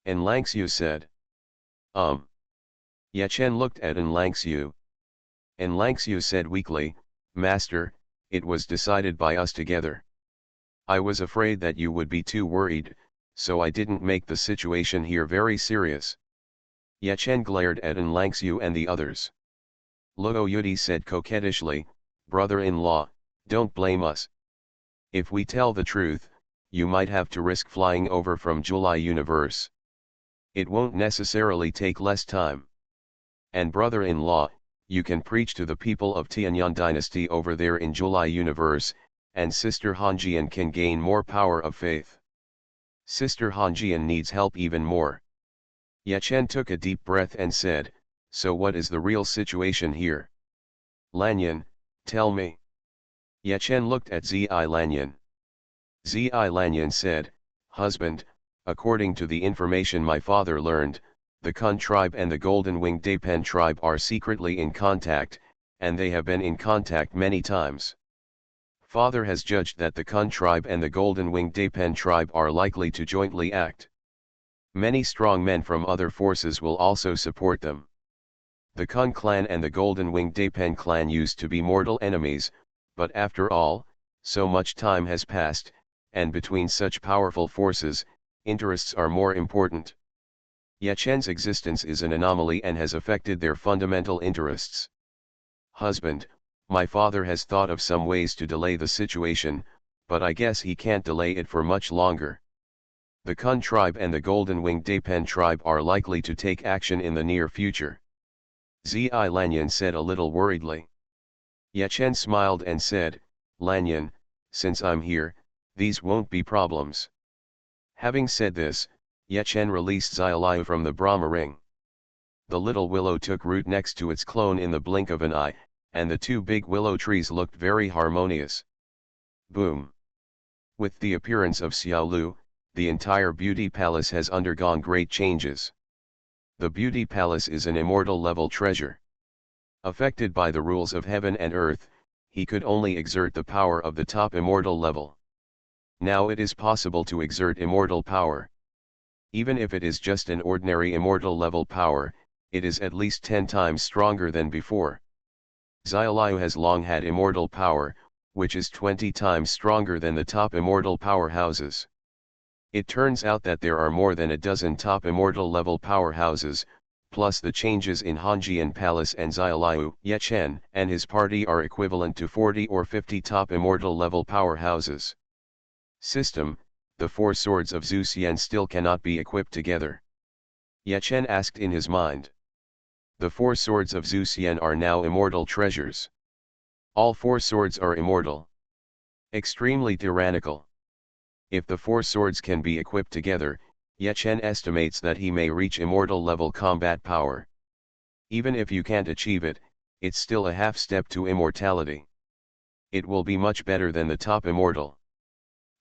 En Langxiu said. Yechen looked at En Langxiu. En Langxiu said weakly, Master, it was decided by us together. I was afraid that you would be too worried, so I didn't make the situation here very serious. Yechen glared at En Langxiu and the others. Luo Yudi said coquettishly, Brother-in-law, don't blame us. If we tell the truth, you might have to risk flying over from July Universe. It won't necessarily take less time. And brother-in-law, you can preach to the people of Tianyan dynasty over there in July Universe, and Sister Hanjian can gain more power of faith. Sister Hanjian needs help even more. Yechen took a deep breath and said, so what is the real situation here? Lanyan, tell me. Yechen looked at Zi Lanyan. Zi Lanyan said, Husband, according to the information my father learned, the Kun tribe and the Golden Winged Dapen tribe are secretly in contact, and they have been in contact many times. Father has judged that the Kun tribe and the Golden Winged Dapen tribe are likely to jointly act. Many strong men from other forces will also support them. The Kun clan and the Golden Winged Dapen clan used to be mortal enemies, but after all, so much time has passed, and between such powerful forces, interests are more important. Yechen's existence is an anomaly and has affected their fundamental interests. Husband, my father has thought of some ways to delay the situation, but I guess he can't delay it for much longer. The Kun tribe and the Golden Winged Dapen tribe are likely to take action in the near future. Zi Lanyan said a little worriedly. Yechen smiled and said, Lanyan, since I'm here, these won't be problems. Having said this, Yechen released Xiaoliu from the Brahma ring. The little willow took root next to its clone in the blink of an eye, and the two big willow trees looked very harmonious. Boom! With the appearance of Xiaoliu, the entire beauty palace has undergone great changes. The beauty palace is an immortal level treasure. Affected by the rules of heaven and earth, he could only exert the power of the top immortal level. Now it is possible to exert immortal power. Even if it is just an ordinary immortal level power, it is at least 10 times stronger than before. Xiaoliu has long had immortal power, which is 20 times stronger than the top immortal powerhouses. It turns out that there are more than a dozen top immortal level powerhouses, plus the changes in Hanjian Palace and Xiaoliu. Yechen and his party are equivalent to 40 or 50 top immortal level powerhouses. System: the four swords of Zhu Xian still cannot be equipped together. Yechen asked in his mind. The four swords of Zhu Xian are now immortal treasures. All four swords are immortal. Extremely tyrannical. If the four swords can be equipped together, Yechen estimates that he may reach immortal level combat power. Even if you can't achieve it, it's still a half step to immortality. It will be much better than the top immortal.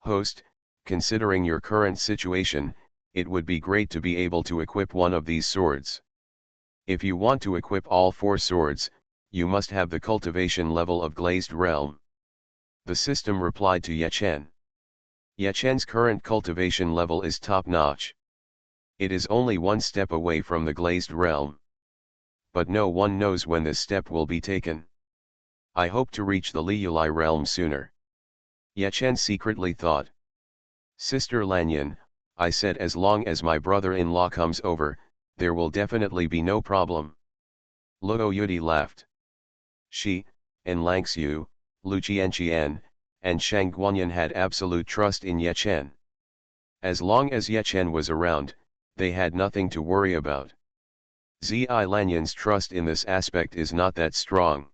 Host, considering your current situation, it would be great to be able to equip one of these swords. If you want to equip all four swords, you must have the cultivation level of Glazed Realm. The system replied to Yechen. Yechen's current cultivation level is top-notch. It is only one step away from the Glazed Realm. But no one knows when this step will be taken. I hope to reach the Liulai realm sooner. Yechen secretly thought. Sister Lanyan, I said as long as my brother-in-law comes over, there will definitely be no problem. Luo Yudi laughed. She, and Langxiu, Lu Qianqian, and Shang Guanyan had absolute trust in Yechen. As long as Yechen was around, they had nothing to worry about. Zi Lanyan's trust in this aspect is not that strong.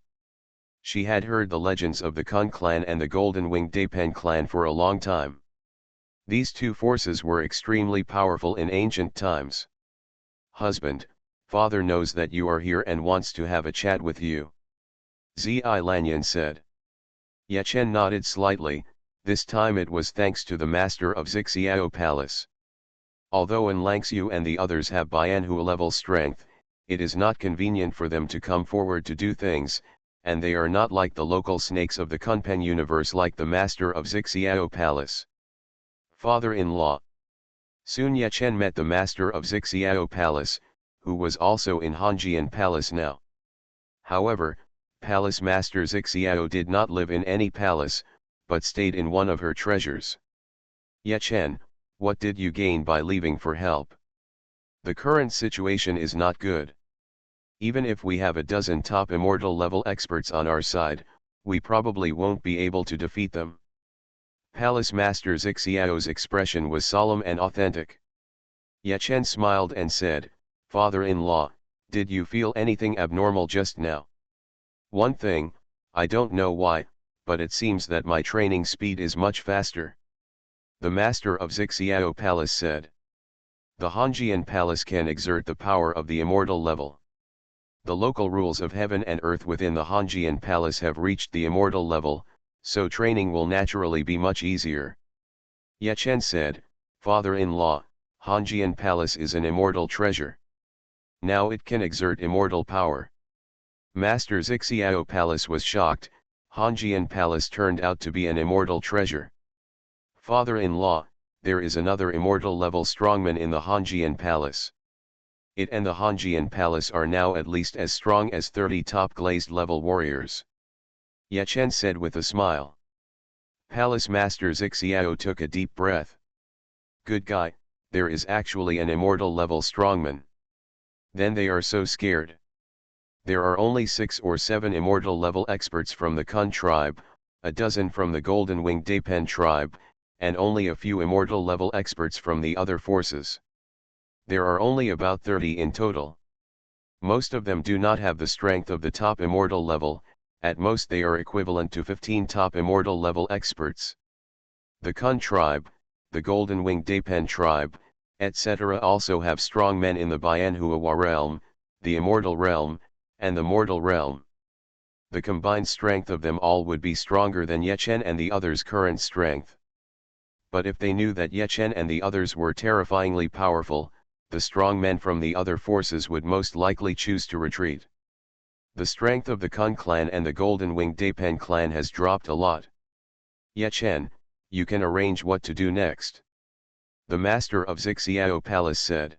She had heard the legends of the Kun clan and the Golden Winged Dapen clan for a long time. These two forces were extremely powerful in ancient times. Husband, father knows that you are here and wants to have a chat with you. Zi Lanyan said. Yechen nodded slightly, this time it was thanks to the master of Xiao Palace. Although Langxiu and the others have Bianhu level strength, it is not convenient for them to come forward to do things, and they are not like the local snakes of the Kunpeng universe like the master of Xiao Palace. Father-in-law. Soon Yechen met the master of Xiao Palace, who was also in Hanjian Palace now. However, Palace Master Xiao did not live in any palace, but stayed in one of her treasures. Yechen, what did you gain by leaving for help? The current situation is not good. Even if we have a dozen top immortal level experts on our side, we probably won't be able to defeat them. Palace Master Xiao's expression was solemn and authentic. Yechen smiled and said, Father-in-law, did you feel anything abnormal just now? One thing, I don't know why, but it seems that my training speed is much faster. The master of Xiao Palace said. The Hanjian Palace can exert the power of the immortal level. The local rules of heaven and earth within the Hanjian Palace have reached the immortal level, so training will naturally be much easier. Yechen said, Father-in-law, Hanjian Palace is an immortal treasure. Now it can exert immortal power. Master Xiao Palace was shocked. Hanjian Palace turned out to be an immortal treasure. Father-in-law, there is another immortal level strongman in the Hanjian Palace. It and the Hanjian Palace are now at least as strong as 30 top glazed level warriors. Yechen said with a smile. Palace Master Xiao took a deep breath. Good guy, there is actually an immortal level strongman. Then they are so scared. There are only 6 or 7 immortal level experts from the Kun tribe, a dozen from the Golden Winged Dapen tribe, and only a few immortal level experts from the other forces. There are only about 30 in total. Most of them do not have the strength of the top immortal level, at most they are equivalent to 15 top immortal level experts. The Kun tribe, the Golden Winged Dapen tribe, etc. also have strong men in the Bianhua realm, the immortal realm, and the mortal realm. The combined strength of them all would be stronger than Yechen and the others' current strength. But if they knew that Yechen and the others were terrifyingly powerful, the strong men from the other forces would most likely choose to retreat. The strength of the Kun clan and the Golden Winged Dapen clan has dropped a lot. Yechen, you can arrange what to do next. The master of Xiao Palace said.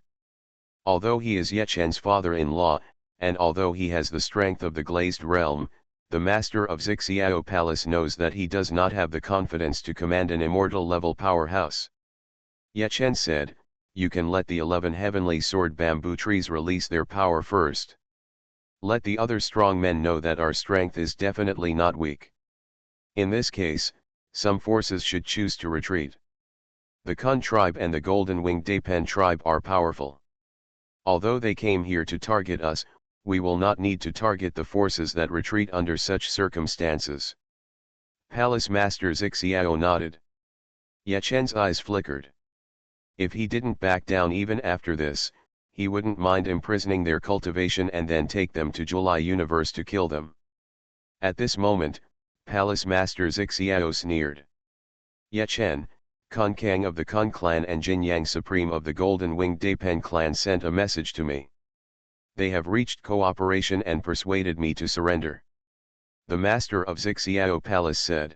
Although he is Yechen's father-in-law, and although he has the strength of the Glazed Realm, the master of Xiao Palace knows that he does not have the confidence to command an immortal level powerhouse. Yechen said, you can let the 11 heavenly sword bamboo trees release their power first. Let the other strong men know that our strength is definitely not weak. In this case, some forces should choose to retreat. The Kun tribe and the Golden Winged Dapen tribe are powerful. Although they came here to target us, we will not need to target the forces that retreat under such circumstances. Palace Master Xiao nodded. Yechen's eyes flickered. If he didn't back down even after this, he wouldn't mind imprisoning their cultivation and then take them to July Universe to kill them. At this moment, Palace Master Xiao sneered. Yechen, Kun Kang of the Kun clan and Jin Yang Supreme of the Golden Winged Dapen clan sent a message to me. They have reached cooperation and persuaded me to surrender. The master of Xiao Palace said.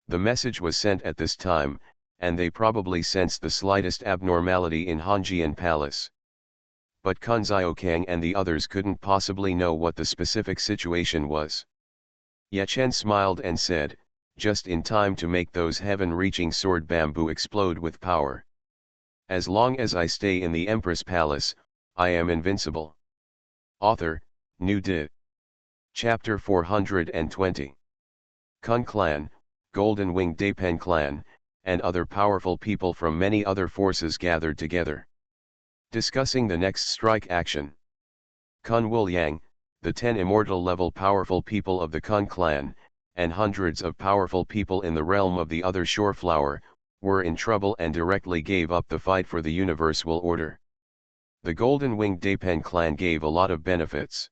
The message was sent at this time, and they probably sensed the slightest abnormality in Hanjian Palace. But Kun Xiaokang and the others couldn't possibly know what the specific situation was. Yechen smiled and said, just in time to make those heaven-reaching sword bamboo explode with power. As long as I stay in the Empress Palace, I am invincible. Author, New Did. Chapter 420. Kun Clan, Golden Winged Dapen Clan, and other powerful people from many other forces gathered together. Discussing the next strike action. Kun Wuliang, the 10 immortal level powerful people of the Kun clan, and hundreds of powerful people in the realm of the other Shoreflower, were in trouble and directly gave up the fight for the universal order. The Golden Winged Dapen clan gave a lot of benefits.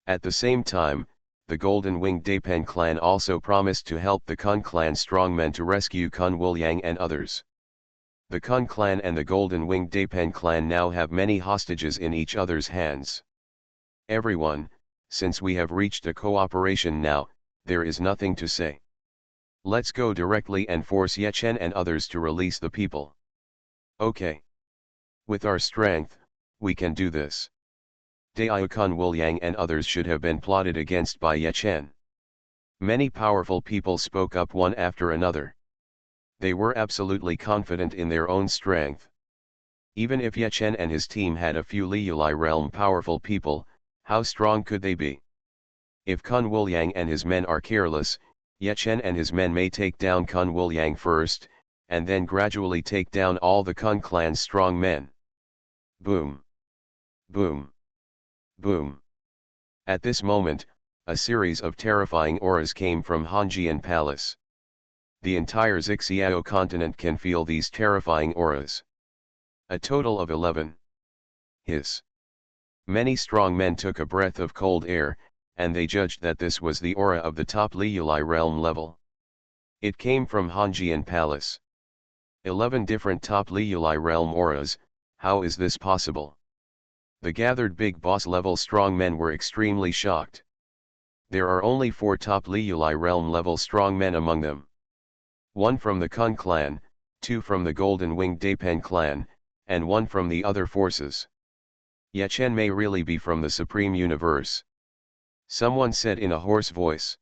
At the same time, the Golden Winged Dapen clan also promised to help the Kun clan strongmen to rescue Kun Wuliang and others. The Kun clan and the Golden Winged Dapen clan now have many hostages in each other's hands. Everyone, since we have reached a cooperation now, there is nothing to say. Let's go directly and force Yechen and others to release the people. Okay. With our strength, we can do this. Daiyu Kun Wuliang and others should have been plotted against by Yechen. Many powerful people spoke up one after another. They were absolutely confident in their own strength. Even if Yechen and his team had a few Liuli realm powerful people, how strong could they be? If Kun Wuliang and his men are careless, Yechen and his men may take down Kun Wuliang first, and then gradually take down all the Kun clan's strong men. Boom. Boom. Boom. At this moment, a series of terrifying auras came from Hanjian Palace. The entire Xiao continent can feel these terrifying auras. A total of 11. Hiss. Many strong men took a breath of cold air, and they judged that this was the aura of the top Liuli realm level. It came from Hanjian Palace. 11 different top Liuli realm auras, how is this possible? The gathered big boss level strong men were extremely shocked. There are only 4 top Liuli realm level strong men among them. 1 from the Kun clan, 2 from the Golden Winged Dapen clan, and 1 from the other forces. Yechen may really be from the Supreme Universe. Someone said in a hoarse voice.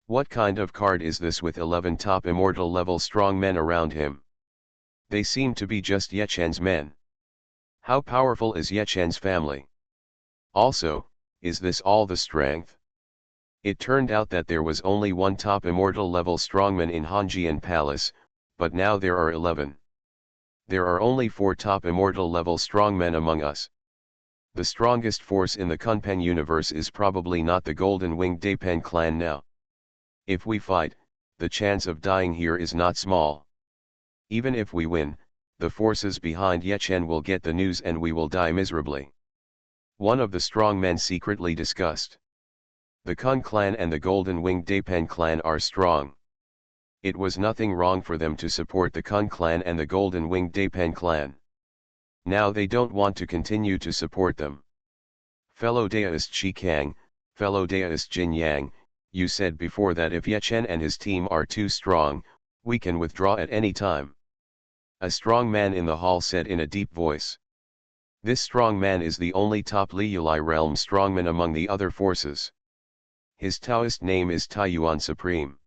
What kind of card is this with 11 top immortal level strong men around him? They seem to be just Yechen's men. How powerful is Yechen's family? Also, is this all the strength? It turned out that there was only 1 top immortal level strongman in Hanjian Palace, but now there are 11. There are only 4 top immortal level strongmen among us. The strongest force in the Kunpeng universe is probably not the Golden Winged Dapen clan now. If we fight, the chance of dying here is not small. Even if we win, the forces behind Yechen will get the news and we will die miserably. One of the strong men secretly discussed. The Kun clan and the Golden Winged Dapen clan are strong. It was nothing wrong for them to support the Kun clan and the Golden Winged Dapen clan. Now they don't want to continue to support them. Fellow Daoist Shi Kang, fellow Daoist Jin Yang, you said before that if Yechen and his team are too strong, we can withdraw at any time. A strong man in the hall said in a deep voice. This strong man is the only top Liyulai realm strongman among the other forces. His Taoist name is Taiyuan Supreme.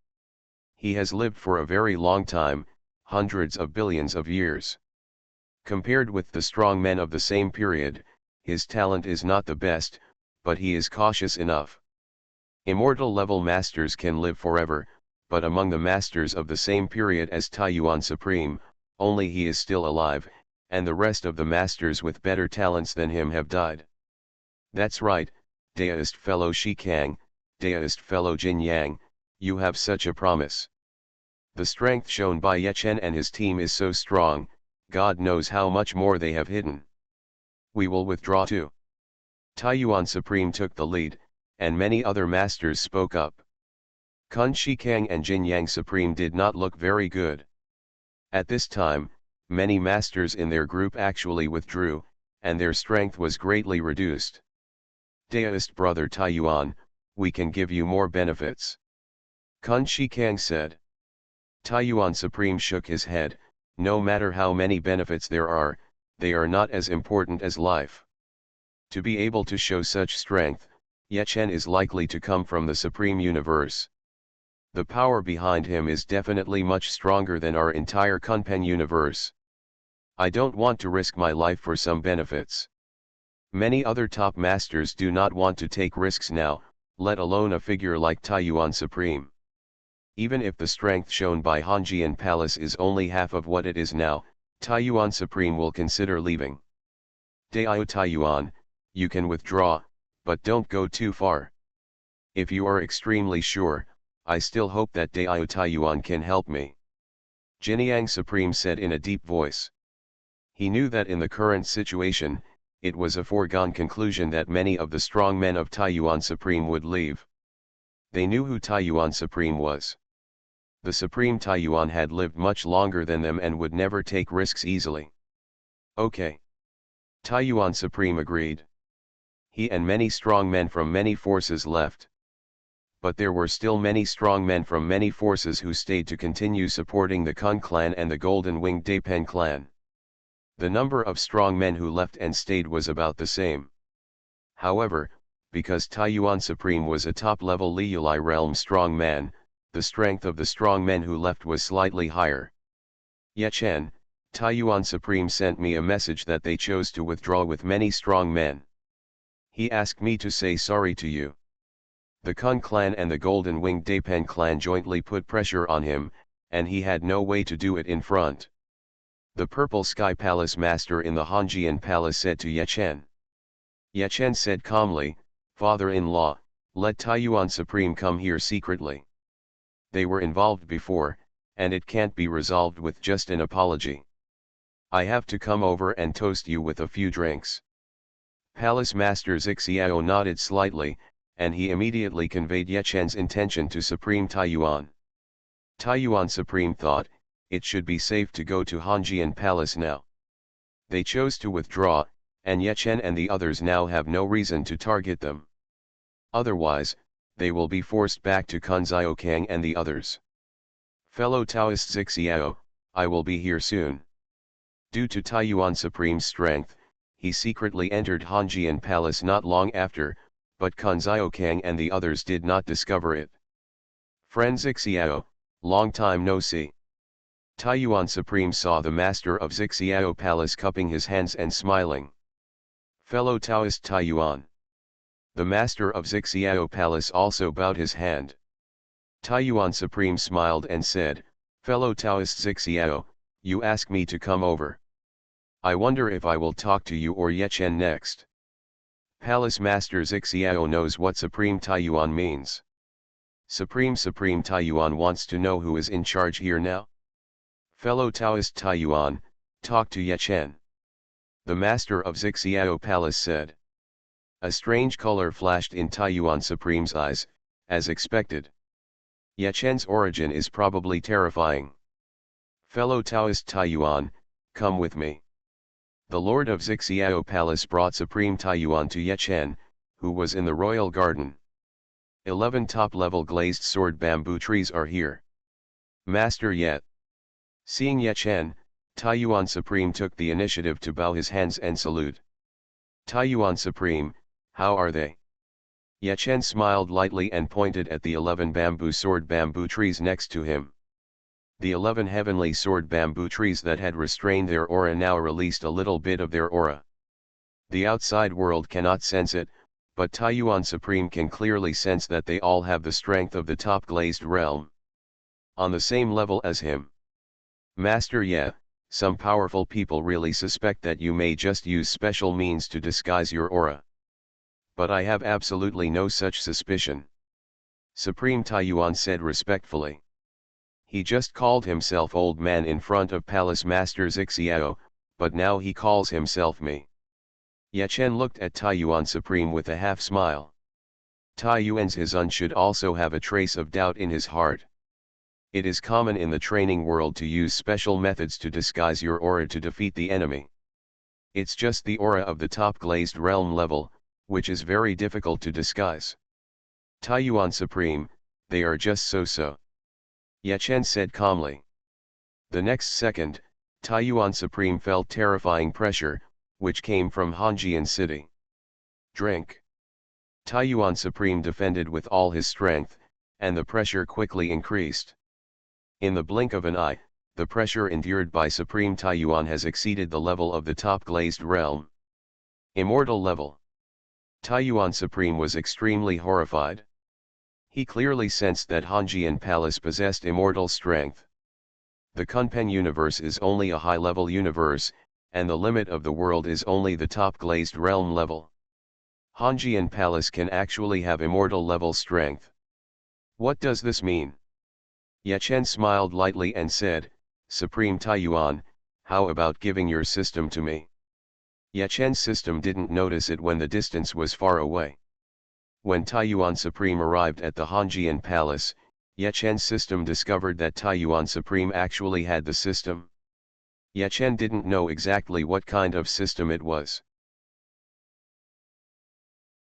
He has lived for a very long time, hundreds of billions of years. Compared with the strong men of the same period, his talent is not the best, but he is cautious enough. Immortal level masters can live forever, but among the masters of the same period as Taiyuan Supreme, only he is still alive, and the rest of the masters with better talents than him have died. That's right, Daoist fellow Shi Kang, Daoist fellow Jin Yang, you have such a promise. The strength shown by Yechen and his team is so strong, God knows how much more they have hidden. We will withdraw too. Taiyuan Supreme took the lead, and many other masters spoke up. Kun Shi Kang and Jin Yang Supreme did not look very good. At this time, many masters in their group actually withdrew, and their strength was greatly reduced. Daoist brother Taiyuan, we can give you more benefits. Kun Shi Kang said. Taiyuan Supreme shook his head, no matter how many benefits there are, they are not as important as life. To be able to show such strength, Yechen is likely to come from the Supreme Universe. The power behind him is definitely much stronger than our entire Kunpeng universe. I don't want to risk my life for some benefits. Many other top masters do not want to take risks now, let alone a figure like Taiyuan Supreme. Even if the strength shown by Hanjian Palace is only half of what it is now, Taiyuan Supreme will consider leaving. Dao Taiyuan, you can withdraw, but don't go too far. If you are extremely sure, I still hope that Dao Taiyuan can help me. Jinyang Supreme said in a deep voice. He knew that in the current situation, it was a foregone conclusion that many of the strong men of Taiyuan Supreme would leave. They knew who Taiyuan Supreme was. The Supreme Taiyuan had lived much longer than them and would never take risks easily. Okay. Taiyuan Supreme agreed. He and many strong men from many forces left. But there were still many strong men from many forces who stayed to continue supporting the Kun clan and the Golden Winged Dapen clan. The number of strong men who left and stayed was about the same. However, because Taiyuan Supreme was a top-level Liyulai realm strong man, the strength of the strong men who left was slightly higher. Yechen, Taiyuan Supreme sent me a message that they chose to withdraw with many strong men. He asked me to say sorry to you. The Kun clan and the Golden Winged Dapen clan jointly put pressure on him, and he had no way to do it in front. The Purple Sky Palace master in the Hanjian Palace said to Yechen. Yechen said calmly, Father-in-law, let Taiyuan Supreme come here secretly. They were involved before, and it can't be resolved with just an apology. I have to come over and toast you with a few drinks. Palace Master Xiao nodded slightly, and he immediately conveyed Yechen's intention to Supreme Taiyuan. Taiyuan Supreme thought, it should be safe to go to Hanjian Palace now. They chose to withdraw, and Yechen and the others now have no reason to target them. Otherwise, they will be forced back to Kunzio Kang and the others. Fellow Taoist Xiao, I will be here soon. Due to Taiyuan Supreme's strength, he secretly entered Hanjian Palace not long after, but Kunzio Kang and the others did not discover it. Friend Xiao, long time no see. Taiyuan Supreme saw the master of Xiao Palace cupping his hands and smiling. Fellow Taoist Taiyuan. The master of Xiao Palace also bowed his hand. Taiyuan Supreme smiled and said, Fellow Taoist Zixiao, you ask me to come over. I wonder if I will talk to you or Yechen next. Palace Master Zixiao knows what Supreme Taiyuan means. Supreme Taiyuan wants to know who is in charge here now. Fellow Taoist Taiyuan, talk to Yechen. The master of Zixiao Palace said. A strange color flashed in Taiyuan Supreme's eyes, as expected. Yechen's origin is probably terrifying. Fellow Taoist Taiyuan, come with me. The Lord of Zixiao Palace brought Supreme Taiyuan to Yechen, who was in the royal garden. 11 top-level glazed sword bamboo trees are here. Master Yet. Seeing Yechen, Taiyuan Supreme took the initiative to bow his hands and salute. Taiyuan Supreme, how are they? Yechen smiled lightly and pointed at the 11 bamboo trees next to him. The 11 heavenly sword bamboo trees that had restrained their aura now released a little bit of their aura. The outside world cannot sense it, but Taiyuan Supreme can clearly sense that they all have the strength of the top glazed realm. On the same level as him. Master Ye, some powerful people really suspect that you may just use special means to disguise your aura. But I have absolutely no such suspicion. Supreme Taiyuan said respectfully. He just called himself old man in front of Palace Master Zixiao, but now he calls himself me. Yechen looked at Taiyuan Supreme with a half smile. Taiyuan's Hizun should also have a trace of doubt in his heart. It is common in the training world to use special methods to disguise your aura to defeat the enemy. It's just the aura of the top glazed realm level, which is very difficult to disguise. Taiyuan Supreme, they are just so-so. Yechen said calmly. The next second, Taiyuan Supreme felt terrifying pressure, which came from Hanjian City. Drink. Taiyuan Supreme defended with all his strength, and the pressure quickly increased. In the blink of an eye, the pressure endured by Supreme Taiyuan has exceeded the level of the top glazed realm. Immortal level. Taiyuan Supreme was extremely horrified. He clearly sensed that Hanjian Palace possessed immortal strength. The Kunpeng universe is only a high-level universe, and the limit of the world is only the top glazed realm level. Hanjian Palace can actually have immortal level strength. What does this mean? Yechen smiled lightly and said, Supreme Taiyuan, how about giving your system to me? Yechen's system didn't notice it when the distance was far away. When Taiyuan Supreme arrived at the Hanjian Palace, Yechen's system discovered that Taiyuan Supreme actually had the system. Yechen didn't know exactly what kind of system it was.